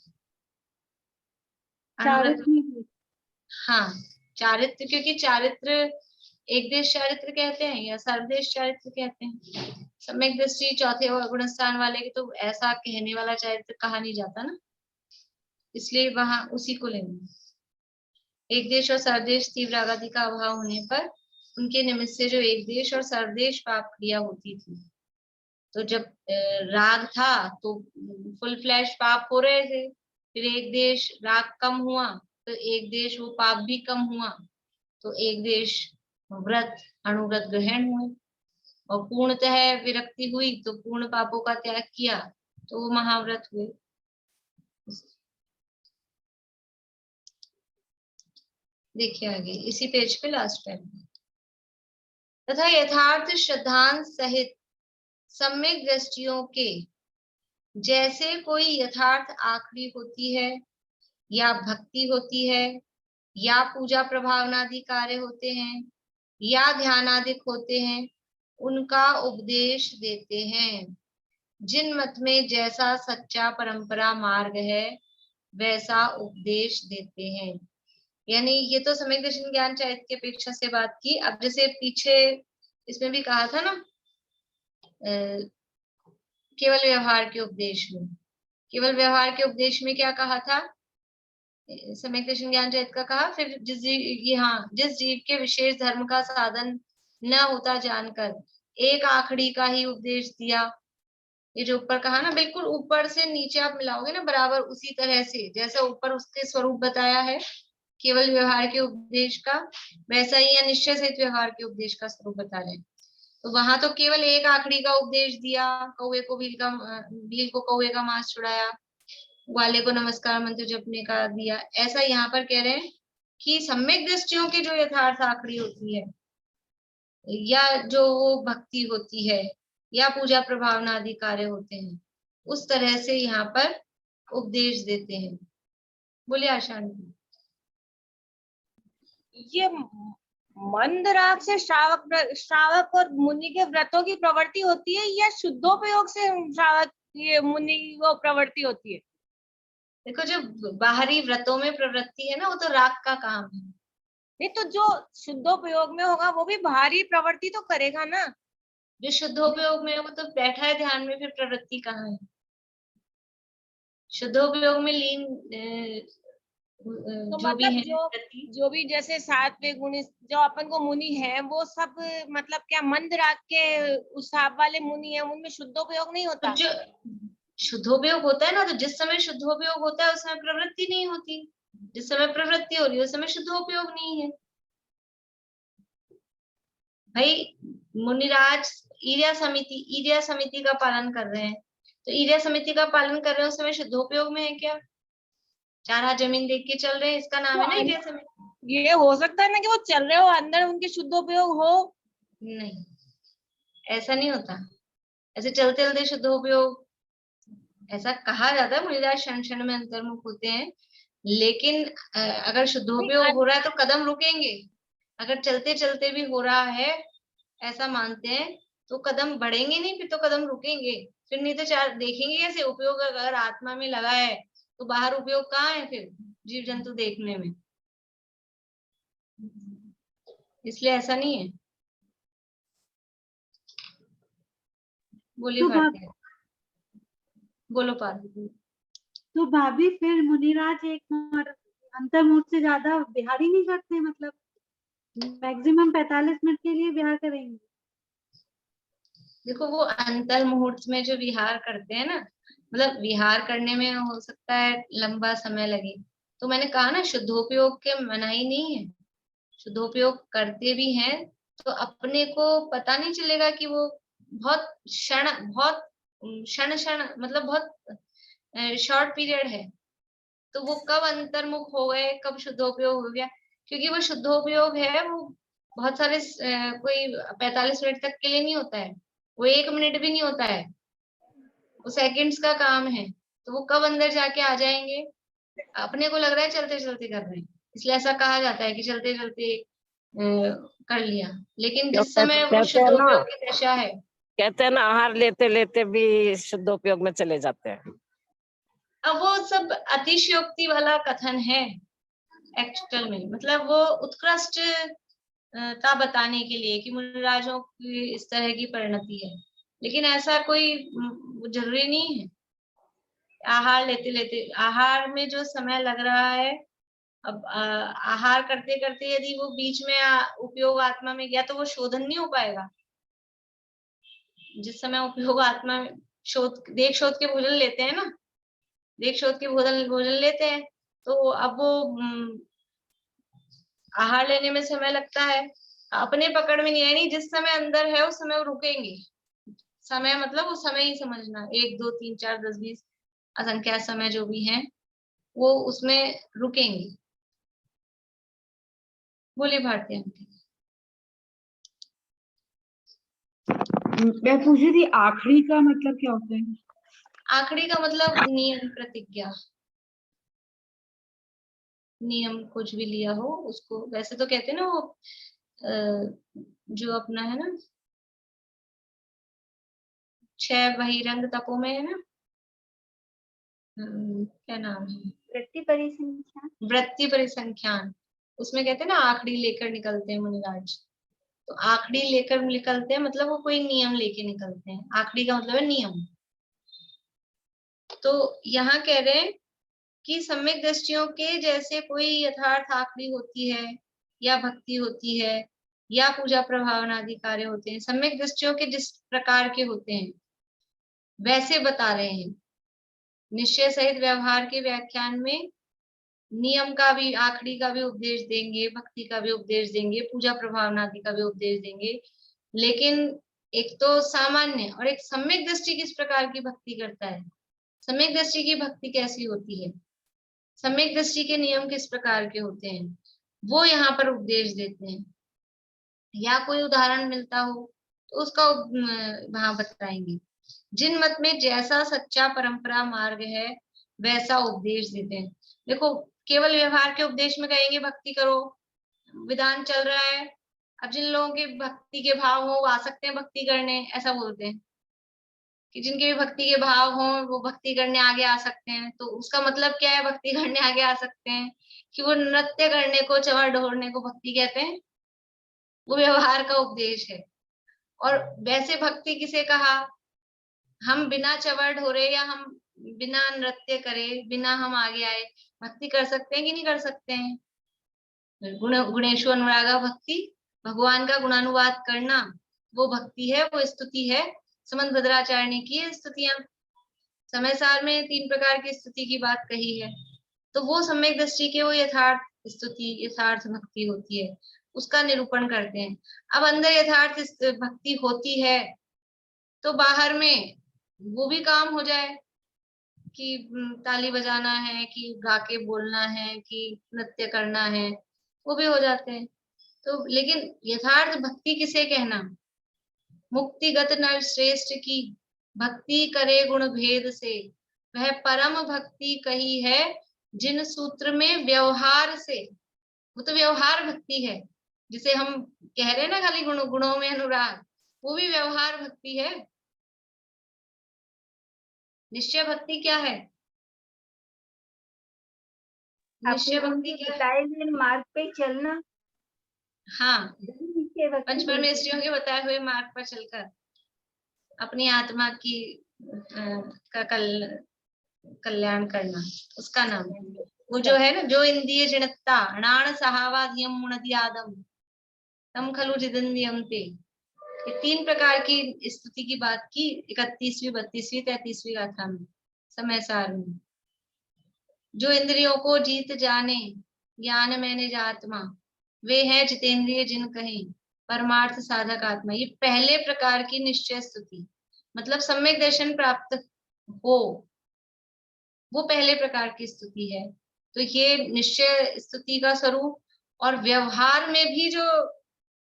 [SPEAKER 2] चारित्र,
[SPEAKER 1] हाँ चारित्र, क्योंकि चारित्र एक देश चारित्र कहते हैं या सर्वदेश चारित्र कहते हैं। सम्यक दृष्टि चौथे गुणस्थान वाले की तो ऐसा कहने वाला चारित्र कहा नहीं जाता ना, इसलिए वहां उसी को लेंगे। एक देश और सर्वदेश तीव्र आगादी का अभाव होने पर उनके निमित्त से जो एक देश और सर्वदेश पाप क्रिया होती थी, तो जब राग था तो फुल फ्लैश पाप हो रहे थे, फिर एक देश राग कम हुआ तो एक देश वो पाप भी कम हुआ, तो एक देश व्रत अणुव्रत ग्रहण हुए, और पूर्णतः विरक्ति हुई तो पूर्ण पापों का त्याग किया तो वो महाव्रत हुए। देखिए आगे इसी पेज पे लास्ट पे, तथा यथार्थ श्रद्धान सहित सम्यक दृष्टियों के जैसे कोई यथार्थ आखड़ी होती है या भक्ति होती है या पूजा प्रभावनादि कार्य होते हैं या ध्यानादिक होते हैं, उनका उपदेश देते हैं। जिन मत में जैसा सच्चा परंपरा मार्ग है वैसा उपदेश देते हैं। यानी ये तो सम्यक दर्शन ज्ञान चारित्र की अपेक्षा से बात की। अब जैसे पीछे इसमें भी कहा था ना केवल व्यवहार के उपदेश में, केवल व्यवहार के उपदेश में क्या कहा था, सम्यक दर्शन ज्ञान चारित्र का कहा, फिर जिस जीव के विशेष धर्म का साधन न होता जानकर एक आखड़ी का ही उपदेश दिया, ये जो ऊपर कहा ना, बिल्कुल ऊपर से नीचे आप मिलाओगे ना बराबर उसी तरह से, जैसा ऊपर उसके स्वरूप बताया है केवल व्यवहार के उपदेश का, वैसा ही यहाँ निश्चय सहित व्यवहार के उपदेश का स्वरूप बता रहे हैं। तो वहां तो केवल एक आखड़ी का उपदेश दिया, कौवे को भील को कौवे का मांस छुड़ाया, ग्वाले को नमस्कार मंत्र जपने का दिया। ऐसा यहाँ पर कह रहे हैं कि सम्यक दृष्टियों की जो यथार्थ आखड़ी होती है, या जो वो भक्ति होती है, या पूजा प्रभावना आदि कार्य होते हैं, उस तरह से यहाँ पर उपदेश देते हैं। बोलिए आशांति।
[SPEAKER 4] ये मंदराग से श्रावक और मुनि के व्रतों की प्रवृत्ति होती है, या शुद्धोपयोग से श्रावक ये मुनि को प्रवृत्ति होती है?
[SPEAKER 1] देखो, जो बाहरी व्रतों में प्रवृत्ति है ना, वो तो राग का काम है।
[SPEAKER 4] नहीं तो जो शुद्धोपयोग में होगा वो भी बाहरी प्रवृत्ति तो करेगा ना।
[SPEAKER 1] जो शुद्धोपयोग में है वो तो बैठा है ध्यान में, फिर प्रवृत्ति कहाँ है? शुद्धोपयोग में लीन
[SPEAKER 4] तो
[SPEAKER 1] जो भी
[SPEAKER 4] मतलब
[SPEAKER 1] है
[SPEAKER 4] जो भी जैसे सात्विक गुणी जो अपन को मुनि है, वो सब मतलब क्या मंदराग के उस हिसाब वाले मुनि है, उनमें शुद्धोपयोग नहीं होता?
[SPEAKER 1] तो जो शुद्धोपयोग होता है ना, तो जिस समय शुद्धोपयोग होता है उस समय प्रवृत्ति नहीं होती, जिस समय प्रवृत्ति हो रही है उस समय शुद्धोपयोग नहीं है। भाई मुनिराज ईर्या समिति का पालन कर रहे हैं, तो ईर्या समिति का पालन कर रहे हैं उस समय शुद्धोपयोग में है क्या? 4 हाथ जमीन देख के चल रहे हैं, इसका नाम है ना ईर्या समिति।
[SPEAKER 4] ये हो सकता है ना कि वो चल रहे हो, अंदर उनके शुद्धोपयोग हो?
[SPEAKER 1] नहीं, ऐसा नहीं होता। ऐसे चलते चलते शुद्धोपयोग, ऐसा कहा जाता है मुनिराज क्षण क्षण में अंतर्मुख होते हैं, लेकिन अगर शुद्धोपयोग हो रहा है तो कदम रुकेंगे। अगर चलते चलते भी हो रहा है ऐसा मानते हैं तो कदम बढ़ेंगे नहीं, फिर तो कदम रुकेंगे। फिर नहीं तो चार देखेंगे कैसे? उपयोग अगर आत्मा में लगा है तो बाहर उपयोग कहाँ है फिर जीव जंतु देखने में? इसलिए ऐसा नहीं है। बोलिए
[SPEAKER 2] तो
[SPEAKER 1] भारती, बोलो पार्वती।
[SPEAKER 2] तो भाभी फिर मुनिराज अंतर्मुख से ज्यादा बिहार ही नहीं करते, मतलब मैक्सिमम 45 मिनट के लिए बिहार करेंगे।
[SPEAKER 1] देखो, वो अंतर मुहूर्त में जो विहार करते हैं ना, मतलब विहार करने में हो सकता है लंबा समय लगे, तो मैंने कहा ना शुद्धोपयोग के मनाही नहीं है। शुद्धोपयोग करते भी हैं तो अपने को पता नहीं चलेगा कि वो बहुत क्षण क्षण मतलब बहुत शॉर्ट पीरियड है, तो वो कब अंतर्मुख हो गए, कब शुद्धोपयोग हो गया। क्योंकि वो शुद्धोपयोग है वो बहुत सारे कोई 45 मिनट तक के लिए नहीं होता है, वो 1 मिनट भी नहीं होता है, वो सेकंड्स का काम है। तो वो कब अंदर जाके आ जाएंगे, अपने को लग रहा है चलते चलते कर रहे हैं, इसलिए ऐसा कहा जाता है कि चलते चलते कर लिया, लेकिन जिस समय वो
[SPEAKER 5] कहते हैं ना,
[SPEAKER 1] शुद्धोपयोग की दशा है।
[SPEAKER 5] कहते हैं ना, आहार लेते लेते भी शुद्धोपयोग में चले जाते हैं।
[SPEAKER 1] अब वो सब अतिशयोक्ति वाला कथन है एक्चुअल में, मतलब वो उत्कृष्ट ता बताने के लिए कि मुनिराजों की इस तरह की परिणति है, लेकिन ऐसा कोई जरूरी नहीं है। आहार लेते लेते, आहार में जो समय लग रहा है, अब आहार करते करते यदि वो बीच में उपयोग आत्मा में गया तो वो शोधन नहीं हो पाएगा। जिस समय उपयोग आत्मा में देख शोध के भोजन लेते हैं ना, देख शोध के भोजन लेते हैं, तो अब वो आहार लेने में समय लगता है, अपने पकड़ में नहीं है। नहीं, जिस समय अंदर है उस समय वो रुकेंगे। समय मतलब वो समय ही समझना, 1 2 3 4 10 20 असंख्यात समय जो भी है वो उसमें रुकेंगे। बोलिए भारती आंटी।
[SPEAKER 6] मैं पूछ रही थी आखिरी का मतलब क्या होता है?
[SPEAKER 1] आखिरी का मतलब नियम प्रतिज्ञा, नियम कुछ भी लिया हो उसको, वैसे तो कहते हैं ना वो जो अपना है ना 6 बहिरंग तपो में है ना, क्या नाम है, वृत्ति परिसंख्यान, उसमें कहते हैं ना आखिरी लेकर निकलते हैं मुनिराज। तो आखिरी लेकर निकलते हैं मतलब वो कोई नियम लेके निकलते हैं, आखिरी का मतलब है नियम। तो यहाँ कह रहे हैं कि सम्यक दृष्टियों के जैसे कोई यथार्थ आखिरी होती है, या भक्ति होती है, या पूजा प्रभावना आदि कार्य होते हैं, सम्यक दृष्टियों के जिस प्रकार के होते हैं वैसे बता रहे हैं। निश्चय सहित व्यवहार के व्याख्यान में नियम का भी, आखड़ी का भी उपदेश देंगे, भक्ति का भी उपदेश देंगे, पूजा प्रभावना आदि का भी उपदेश देंगे। लेकिन एक तो सामान्य और एक सम्यक दृष्टि किस प्रकार की भक्ति करता है, सम्यक दृष्टि की भक्ति कैसी होती है, सम्यक दृष्टि के नियम किस प्रकार के होते हैं, वो यहाँ पर उपदेश देते हैं। या कोई उदाहरण मिलता हो तो उसका वहां बताएंगे। जिन मत में जैसा सच्चा परंपरा मार्ग है वैसा उपदेश देते हैं। देखो, केवल व्यवहार के उपदेश में कहेंगे भक्ति करो, विधान चल रहा है, अब जिन लोगों के भक्ति के भाव हो वो आ सकते हैं भक्ति करने, ऐसा बोलते हैं कि जिनके भी भक्ति के भाव हो वो भक्ति करने आगे आ सकते हैं। तो उसका मतलब क्या है, भक्ति करने आगे आ सकते हैं कि वो नृत्य करने को, चवर ढोरने को भक्ति कहते हैं, वो व्यवहार का उपदेश है। और वैसे भक्ति किसे कहा, हम बिना चवर ढोरे या हम बिना नृत्य करे, बिना हम आगे आए भक्ति कर सकते हैं कि नहीं कर सकते हैं। गुणेशु अनुरागा भक्ति, भगवान का गुणानुवाद करना, वो भक्ति है, वो स्तुति है। समंत भद्राचार्य ने की है स्तुतियां, समय सार में 3 प्रकार की स्तुति की बात कही है। तो वो सम्यक दृष्टि के वो यथार्थ स्तुति, यथार्थ भक्ति होती है, उसका निरूपण करते हैं। अब अंदर यथार्थ भक्ति होती है तो बाहर में वो भी काम हो जाए कि ताली बजाना है, कि गा के बोलना है, कि नृत्य करना है, वो भी हो जाते हैं। तो लेकिन यथार्थ भक्ति किसे कहना, मुक्तिगत नर श्रेष्ठ की भक्ति करे गुण भेद से, वह परम भक्ति कही है जिन सूत्र में व्यवहार से, वो तो व्यवहार भक्ति है, जिसे हम कह रहे हैं ना खाली गुणों में अनुराग, वो भी व्यवहार भक्ति है। निश्चय भक्ति क्या है, निश्चय भक्ति क्या है?
[SPEAKER 6] बताए हुए मार्ग पे चलना।
[SPEAKER 1] हाँ,
[SPEAKER 6] निश्चय भक्ति
[SPEAKER 1] पंच परमेश्वरियों के बताए हुए मार्ग पर चलकर अपनी आत्मा की का कल्याण करना, उसका नाम है। वो जो है ना, जो इंद्रिय जड़ता अणाण सहावा धियम मुनदियादम तम खलु जिदंदियम ते, ये 3 प्रकार की स्तुति की बात की 31वीं 32वीं 33वीं गाथा में, समय सार में। जो इंद्रियों को जीत जाने ज्ञान में निज आत्मा, वे हैं जितेंद्रिय जिन कहें परमार्थ साधक आत्मा। ये पहले प्रकार की निश्चय स्तुति, मतलब सम्यक दर्शन प्राप्त हो, वो पहले प्रकार की स्तुति है। तो ये निश्चय स्तुति का स्वरूप, और व्यवहार में भी जो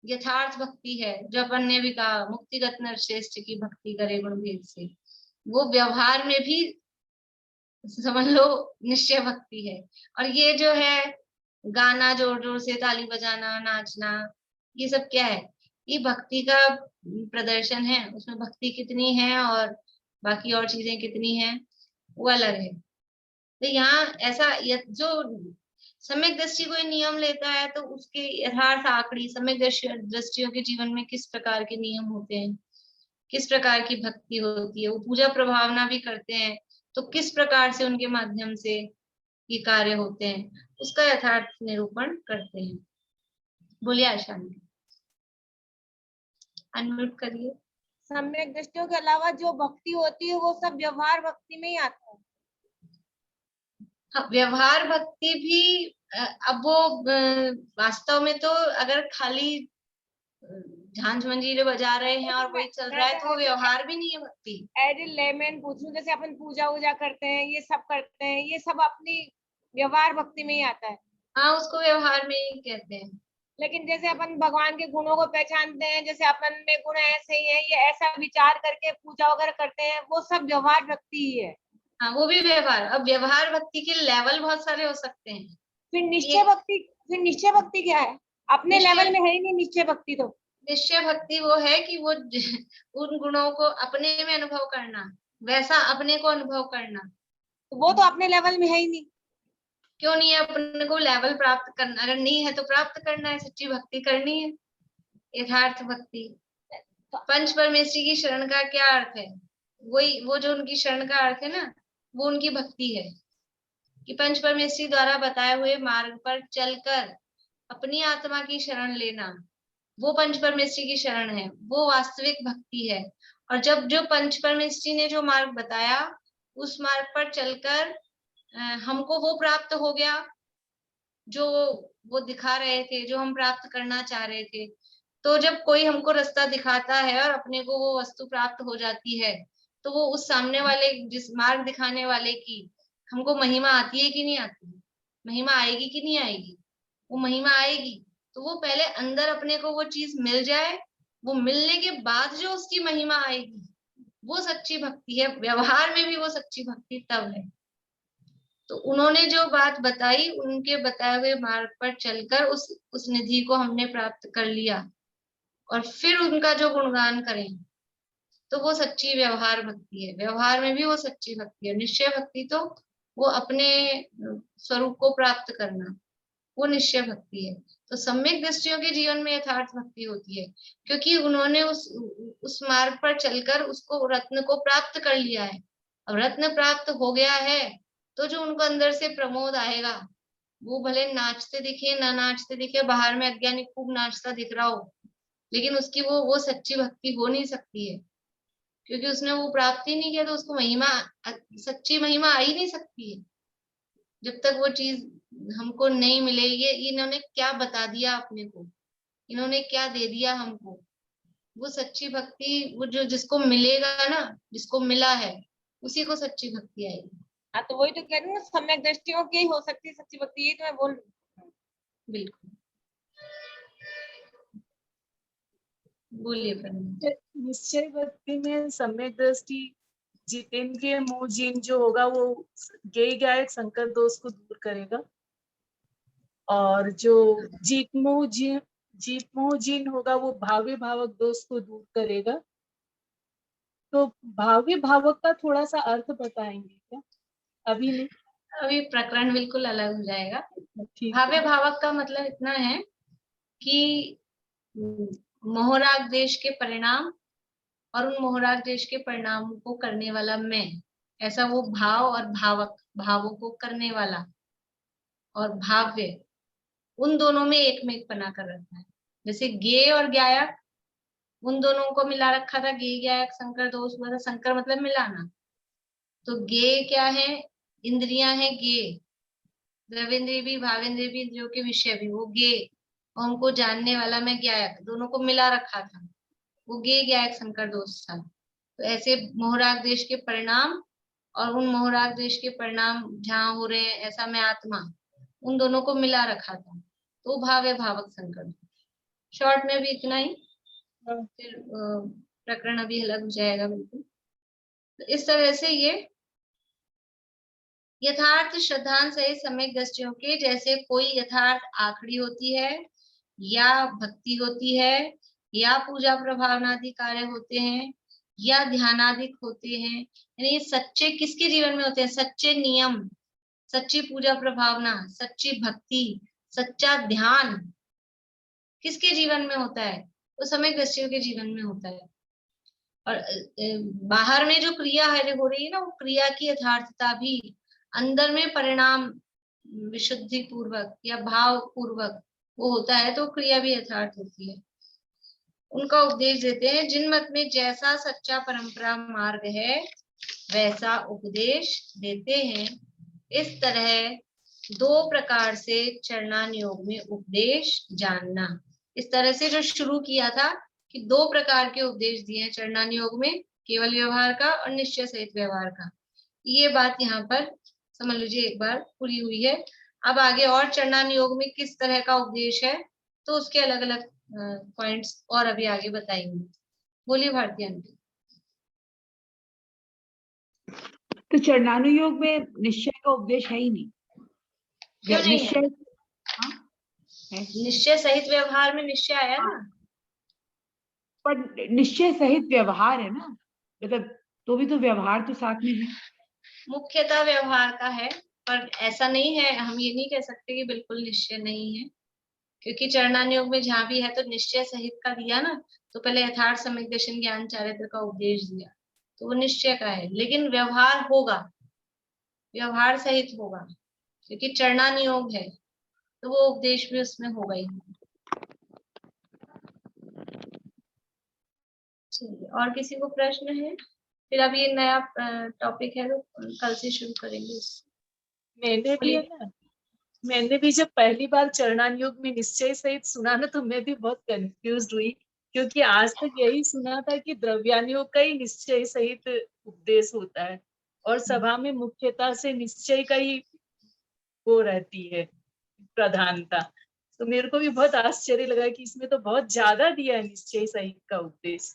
[SPEAKER 1] यथार्थ भक्ति है, जो अपन ने भी कहा मुक्तिगत नर श्रेष्ठ की भक्ति करे गुण भेद से, वो व्यवहार में भी समझ लो निश्चय भक्ति है। और ये जो है गाना, जोर जोर से ताली बजाना, नाचना, ये सब क्या है, ये भक्ति का प्रदर्शन है। उसमें भक्ति कितनी है और बाकी और चीजें कितनी है वो अलग है। तो यहाँ ऐसा जो सम्यक दृष्टि कोई नियम लेता है तो उसके यथार्थ आखड़ी सम्यक दृष्टियों के जीवन में किस प्रकार के नियम होते हैं, किस प्रकार की भक्ति होती है, वो पूजा प्रभावना भी करते हैं तो किस प्रकार से उनके माध्यम से ये कार्य होते हैं, उसका यथार्थ निरूपण करते हैं। बोलिए आशा, अनम्यूट करिए।
[SPEAKER 4] सम्यक दृष्टियों के अलावा जो भक्ति होती है वो सब व्यवहार भक्ति में ही आता है।
[SPEAKER 1] हाँ, व्यवहार भक्ति भी अब वो वास्तव में तो अगर खाली झांझ मंजीरे बजा रहे हैं और वही चल रहा है तो वो व्यवहार भी नहीं है भक्ति।
[SPEAKER 4] एज ए लेमैन पूछूं, जैसे अपन पूजा वूजा करते हैं, ये सब करते हैं, ये सब अपनी व्यवहार भक्ति में ही आता है।
[SPEAKER 1] हाँ, उसको व्यवहार में ही कहते हैं।
[SPEAKER 4] लेकिन जैसे अपन भगवान के गुणों को पहचानते हैं, जैसे अपन में गुण ऐसे ही है, ये ऐसा विचार करके पूजा वगैरह करते हैं, वो सब व्यवहार भक्ति ही है।
[SPEAKER 1] हाँ, वो भी व्यवहार। अब व्यवहार भक्ति के लेवल बहुत सारे हो सकते हैं।
[SPEAKER 4] फिर निश्चय भक्ति क्या है? अपने लेवल में है ही नहीं निश्चय भक्ति। तो
[SPEAKER 1] निश्चय भक्ति वो है कि वो उन गुणों को अपने में अनुभव करना, वैसा अपने को अनुभव करना।
[SPEAKER 4] तो वो तो अपने लेवल में है ही नहीं।
[SPEAKER 1] क्यों नहीं है? अपने को लेवल प्राप्त करना, अगर नहीं है तो प्राप्त करना है, सच्ची भक्ति करनी है, यथार्थ भक्ति। पंच परमेश्वरी की शरण का क्या अर्थ है? वही वो जो उनकी शरण का अर्थ है ना, वो उनकी भक्ति है कि पंच परमेश्वरी द्वारा बताए हुए मार्ग पर चलकर अपनी आत्मा की शरण लेना, वो पंच परमेश्वरी की शरण है, वो वास्तविक भक्ति है। और जब जो पंच परमेष्ठी ने जो मार्ग बताया उस मार्ग पर चलकर हमको वो प्राप्त हो गया जो वो दिखा रहे थे, जो हम प्राप्त करना चाह रहे थे। तो जब कोई हमको रास्ता दिखाता है और अपने को वो वस्तु प्राप्त हो जाती है, तो वो उस सामने वाले जिस मार्ग दिखाने वाले की हमको महिमा आती है कि नहीं आती? महिमा आएगी कि नहीं आएगी? वो महिमा आएगी। तो वो पहले अंदर अपने को वो चीज मिल जाए, वो मिलने के बाद जो उसकी महिमा आएगी वो सच्ची भक्ति है। व्यवहार में भी वो सच्ची भक्ति तब है। तो उन्होंने जो बात बताई, उनके बताए हुए मार्ग पर चलकर उस निधि को हमने प्राप्त कर लिया और फिर उनका जो गुणगान करें, तो वो सच्ची व्यवहार भक्ति है। व्यवहार में भी वो सच्ची भक्ति है। निश्चय भक्ति तो वो अपने स्वरूप को प्राप्त करना, वो निश्चय भक्ति है। तो सम्यक दृष्टियों के जीवन में यथार्थ भक्ति होती है, क्योंकि उन्होंने उस मार्ग पर चलकर उसको रत्न को प्राप्त कर लिया है। अब रत्न प्राप्त हो गया है तो जो उनको अंदर से प्रमोद आएगा, वो भले नाचते दिखे ना नाचते दिखे, बाहर में अज्ञानी खूब नाचता दिख रहा हो, लेकिन उसकी वो सच्ची भक्ति हो नहीं सकती है, क्योंकि उसने वो प्राप्त ही नहीं किया। तो उसको महिमा, सच्ची महिमा आ ही नहीं सकती है जब तक वो चीज हमको नहीं मिले। ये इन्होंने क्या बता दिया अपने को, इन्होंने क्या दे दिया हमको, वो सच्ची भक्ति, वो जो जिसको मिलेगा ना, जिसको मिला है, उसी को सच्ची भक्ति आएगी।
[SPEAKER 4] हाँ, तो वही तो कह रही हूँ, सम्यक दृष्टियों की हो सकती है सच्ची भक्ति, यही तो मैं बोल रही हूँ।
[SPEAKER 1] बिल्कुल, बोलिए।
[SPEAKER 3] निश्चय भक्ति में सम्यक दृष्टि जितेंद्रिय मोह जिन जो होगा वो गेय गायक संकर दोष को दूर करेगा, और जो जीत मोह जिन होगा वो भावी भावक दोष को दूर करेगा। तो भावी भावक का थोड़ा सा अर्थ बताएंगे क्या? अभी नहीं,
[SPEAKER 1] अभी प्रकरण बिल्कुल अलग हो जाएगा।
[SPEAKER 3] ठीक
[SPEAKER 1] भाव्य
[SPEAKER 3] है।
[SPEAKER 1] भावक का मतलब इतना है कि मोहराग देश के परिणाम और उन मोहराग देश के परिणाम को करने वाला मैं, ऐसा वो भाव और भावक, भावों को करने वाला और भाव्य, उन दोनों में एक में एक बना कर रखा है। जैसे गेय और गायक, उन दोनों को मिला रखा था, गेय गायक संकर दोष हुआ था। संकर मतलब मिलाना। तो गेय क्या है? इंद्रियां हैं गेय, द्रवेंद्रिय भी भावेंद्रिय भी, इंद्रियों के विषय भी, वो गेय, और उनको जानने वाला मैं गायक, दोनों को मिला रखा था, वो गेय गायक संकर दोष था। तो ऐसे मोहराग देश के परिणाम और उन मोहराग देश के परिणाम जहाँ हो रहे हैं, ऐसा मैं आत्मा, उन दोनों को मिला रखा था, तो भाव है भावक संकर। शॉर्ट में भी इतना ही, फिर प्रकरण अभी अलग हो जाएगा बिल्कुल। तो इस तरह से ये यथार्थ श्रद्धांत सहित सम्यक दृष्टियों के, जैसे कोई यथार्थ आखड़ी होती है या भक्ति होती है या पूजा प्रभावनादि कार्य होते हैं या ध्यानादिक होते हैं, यानी सच्चे किसके जीवन में होते हैं? सच्चे नियम, सच्ची पूजा प्रभावना, सच्ची भक्ति, सच्चा ध्यान किसके जीवन में होता है? तो सम्यक दृष्टियों के जीवन में होता है। और बाहर में जो क्रिया है हो रही है ना, वो क्रिया की यथार्थता भी अंदर में परिणाम विशुद्धि पूर्वक या भाव पूर्वक वो होता है, तो क्रिया भी यथार्थ होती है। उनका उपदेश देते हैं, जिन मत में जैसा सच्चा परंपरा मार्ग है वैसा उपदेश देते हैं। इस तरह दो प्रकार से चरणान योग में उपदेश जानना। इस तरह से जो शुरू किया था कि दो प्रकार के उपदेश दिए हैं चरणान योग में, केवल व्यवहार का और निश्चय सहित व्यवहार का। ये बात यहाँ पर समझ लीजिए एक बार पूरी हुई है। अब आगे और चरणान योग में किस तरह का उपदेश है, तो उसके अलग अलग पॉइंट्स और अभी आगे बताएंगे। बोलिए भारती आंटी।
[SPEAKER 7] तो चरणानुयोग में निश्चय का उपदेश है ही नहीं।
[SPEAKER 1] क्यों नहीं है?
[SPEAKER 7] हाँ, है।
[SPEAKER 1] निश्चय सहित व्यवहार में निश्चय आया ना,
[SPEAKER 7] पर निश्चय सहित व्यवहार है ना, मतलब तो भी तो व्यवहार तो साथ में है।
[SPEAKER 1] मुख्यतः व्यवहार का है, पर ऐसा नहीं है, हम ये नहीं कह सकते कि बिल्कुल निश्चय नहीं है, क्योंकि चरणान योग में जहाँ भी है तो निश्चय सहित का दिया ना। तो पहले यथार्थ सम्यक दर्शन ज्ञान चारित्र का उपदेश दिया, तो वो निश्चय का है, लेकिन व्यवहार होगा, व्यवहार सहित होगा, क्योंकि चरणान योग है, तो वो उपदेश भी उसमें होगा ही। चलिए, और किसी को प्रश्न है? फिर अब ये नया टॉपिक है तो कल से शुरू करेंगे।
[SPEAKER 3] मैंने भी है ना, मैंने भी जब पहली बार चरणान योग में निश्चय सहित सुना ना, तो मैं भी बहुत कंफ्यूज हुई, क्योंकि आज तक यही सुना था कि द्रव्यान योग का ही निश्चय सहित उपदेश होता है, और सभा में मुख्यतः से निश्चय का ही वो रहती है प्रधानता। तो मेरे को भी बहुत आश्चर्य लगा कि इसमें तो बहुत ज्यादा दिया है निश्चय सहित का उपदेश।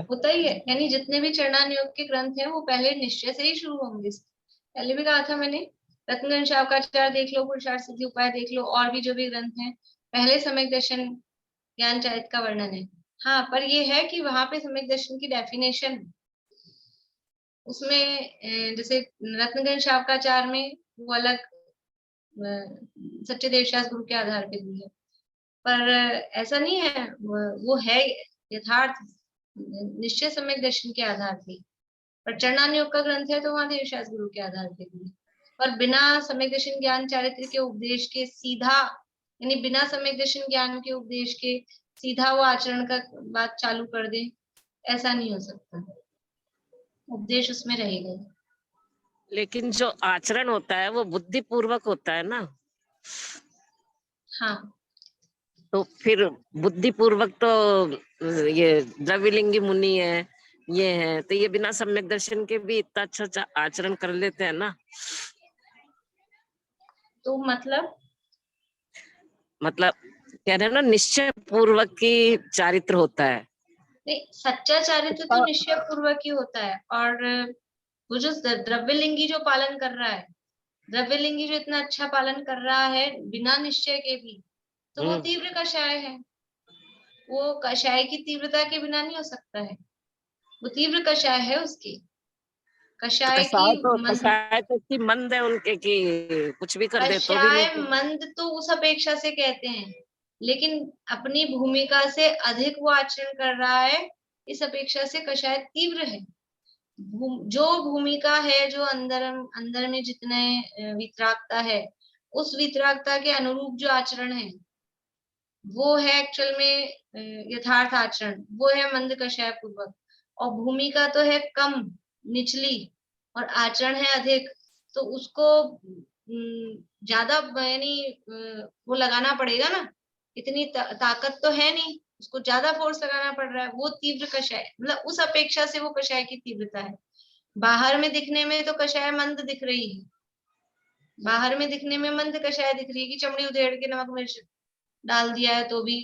[SPEAKER 1] होता ही है, यानी जितने भी चरणान योग के ग्रंथ हैं वो पहले निश्चय से ही शुरू होंगे। पहले भी कहा था मैंने, रत्नगंज शावकाचार्य देख लो, पुरुषार्थ सिद्धि उपाय देख लो, और भी जो भी ग्रंथ हैं, पहले सम्यक दर्शन ज्ञान चरित का वर्णन है। हाँ, पर ये है कि वहां पे सम्यक दर्शन की डेफिनेशन उसमें जैसे रत्नगंज शावकाचार्य में वो अलग सच्चे देवशास गुरु के आधार पे दी है, पर ऐसा नहीं है, वो है यथार्थ निश्चय सम्यक दर्शन के आधार पे। पर चरणान योग का ग्रंथ है तो वहां देवशास गुरु के आधार पे दी, पर बिना सम्यक दर्शन ज्ञान चारित्र के उपदेश के सीधा, यानी बिना सम्यक दर्शन ज्ञान के उपदेश के सीधा वो आचरण का बात चालू कर दे, ऐसा नहीं हो सकता। उपदेश उसमें रहेगा।
[SPEAKER 5] लेकिन जो आचरण होता है वो बुद्धि पूर्वक होता है ना,
[SPEAKER 1] हाँ,
[SPEAKER 5] तो फिर बुद्धि पूर्वक तो ये द्रव्यलिंगी मुनि है, ये है, तो ये बिना सम्यक दर्शन के भी इतना अच्छा आचरण कर लेते हैं ना।
[SPEAKER 1] तो मतलब
[SPEAKER 5] कह रहे हैं ना, निश्चय पूर्वक की चारित्र होता है।
[SPEAKER 1] नहीं, सच्चा चारित्र तो निश्चय पूर्वक ही होता है, और वो जो द्रव्यलिंगी जो पालन कर रहा है, द्रव्यलिंगी जो इतना अच्छा पालन कर रहा है बिना निश्चय के भी, तो वो तीव्र कषाय है। वो कषाय की तीव्रता के बिना नहीं हो सकता है, वो तीव्र कषाय है उसकी। कषाय की मंद,
[SPEAKER 5] कषाय तो इतनी मंद है उनके कि कुछ भी कर दे तो भी
[SPEAKER 1] कषाय
[SPEAKER 5] नहीं।
[SPEAKER 1] मंद तो उस अपेक्षा से कहते हैं, लेकिन अपनी भूमिका से अधिक वो आचरण कर रहा है, इस अपेक्षा से कषाय तीव्र है। जो भूमिका है, जो अंदर में जितने वितरागता है, उस वितरागता के अनुरूप जो आचरण है वो है एक्चुअल में यथार्थ आचरण, वो है मंद कषाय पूर्वक। और भूमिका तो है कम, निचली, और आचरण है अधिक, तो उसको ज्यादा यानी वो लगाना पड़ेगा ना, इतनी ताकत तो है नहीं, उसको ज्यादा फोर्स लगाना पड़ रहा है, वो तीव्र कषाय, मतलब उस अपेक्षा से वो कषाय की तीव्रता है। बाहर में दिखने में तो कषाय मंद दिख रही है, बाहर में दिखने में मंद कषाय दिख रही है कि चमड़ी उधेड़ के नमक मिर्च डाल दिया है तो भी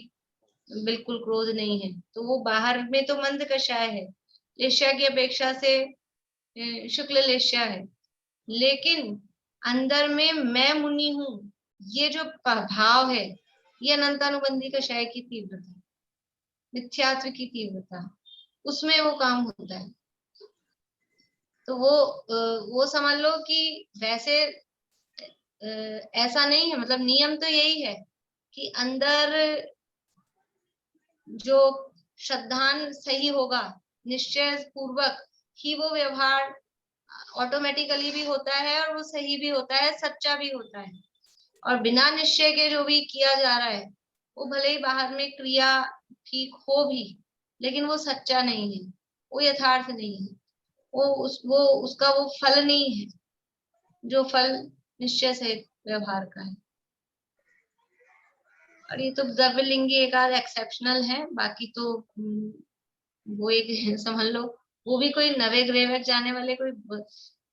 [SPEAKER 1] बिल्कुल क्रोध नहीं है, तो वो बाहर में तो मंद कषाय है, लेश्या की अपेक्षा से शुक्ल लेश्या है, लेकिन अंदर में मैं मुनि हूं, ये जो भाव है, ये अनंतानुबंधी कषाय की तीव्रता, मिथ्यात्व की तीव्रता, उसमें वो काम होता है। तो वो समझ लो कि वैसे ऐसा नहीं है, मतलब नियम तो यही है कि अंदर जो श्रद्धान सही होगा, निश्चय पूर्वक ही वो व्यवहार ऑटोमेटिकली भी होता है, और वो सही भी होता है, सच्चा भी होता है। और बिना निश्चय के जो भी किया जा रहा है, वो भले ही बाहर में क्रिया ठीक हो भी, लेकिन वो सच्चा नहीं है, वो यथार्थ नहीं है, वो उसका वो फल नहीं है, जो फल निश्चय सहित व्यवहार का है। और ये तो द्रव्यलिंगी एक आध एक्सेप्शनल है, बाकी तो वो एक समझ लो, वो भी कोई नवे ग्रह में जाने वाले कोई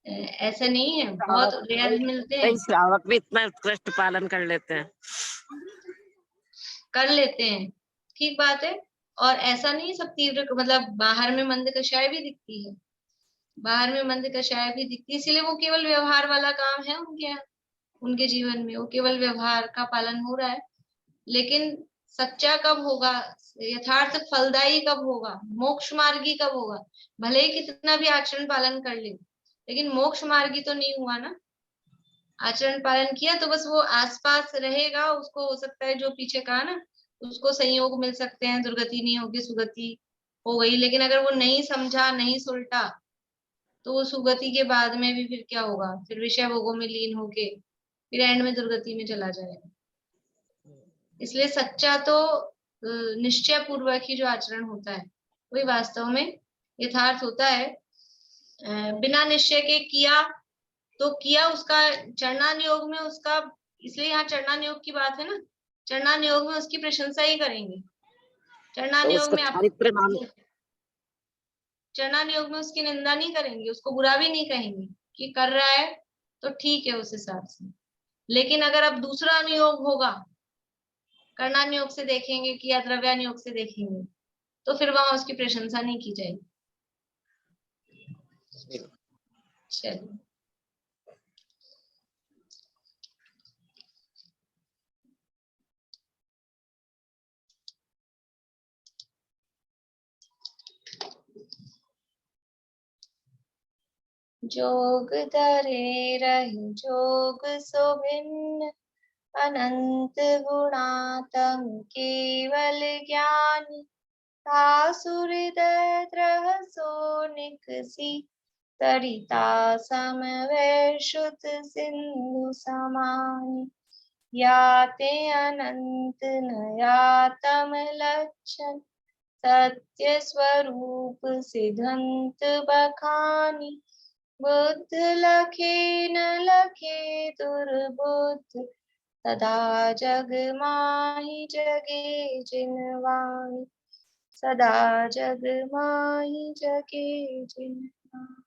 [SPEAKER 1] ऐसे नहीं है, बहुत रेयर मिलते हैं।
[SPEAKER 5] श्रावक भी इतना उत्कृष्ट पालन कर लेते हैं,
[SPEAKER 1] कर लेते हैं, ठीक बात है। और ऐसा नहीं सब तीव्र, मतलब बाहर में मंद कषाय भी दिखती है, बाहर में मंद कषाय भी दिखती है, इसीलिए वो केवल व्यवहार वाला काम है उनके यहाँ, उनके जीवन में वो केवल व्यवहार का पालन हो रहा है। लेकिन सच्चा कब होगा, यथार्थ फलदायी कब होगा, मोक्ष मार्गी कब होगा, भले ही कितना भी आचरण पालन कर ले, लेकिन मोक्ष मार्गी तो नहीं हुआ ना। आचरण पालन किया तो बस वो आसपास रहेगा, उसको हो सकता है जो पीछे कहा ना, उसको संयोग मिल सकते हैं, दुर्गति नहीं होगी, सुगति हो गई, लेकिन अगर वो नहीं समझा, नहीं सुलटा, तो वो सुगति के बाद में भी फिर क्या होगा, फिर विषय भोगों में लीन होके फिर एंड में दुर्गति में चला जाएगा। इसलिए सच्चा तो निश्चय पूर्वक ही जो आचरण होता है वही वास्तव में यथार्थ होता है। बिना निश्चय के किया तो किया, उसका चरणानुयोग में उसका, इसलिए यहाँ चरणानुयोग की बात है ना, चरणानुयोग में उसकी प्रशंसा ही करेंगे।
[SPEAKER 5] तो
[SPEAKER 1] चरणानुयोग
[SPEAKER 5] उसको
[SPEAKER 1] में आप
[SPEAKER 5] चारित्र नाम,
[SPEAKER 1] चरणानुयोग में उसकी निंदा नहीं करेंगे, उसको बुरा भी नहीं कहेंगे कि कर रहा है तो ठीक है उस हिसाब से। लेकिन अगर अब दूसरा अनुयोग होगा, कर्णानुयोग से देखेंगे कि या द्रव्यानुयोग से देखेंगे, तो फिर वहां उसकी प्रशंसा नहीं की जाएगी। चलिए, जोग धरे रहे जोग सो भिन्न, अनंत गुणातम केवल ज्ञानी, तासुर द्रह सो निकसी, तरिता समवै शुद्ध सिंधु समानी, याते अनंत न यातम लक्षण, सत्य स्वरूप सिद्धंत बखानी, बुद्ध लखे न लखे दुर्बुद्ध, सदा जग माहि जगे जिनवाणी, सदा जग माहि जगे जिनवाणी।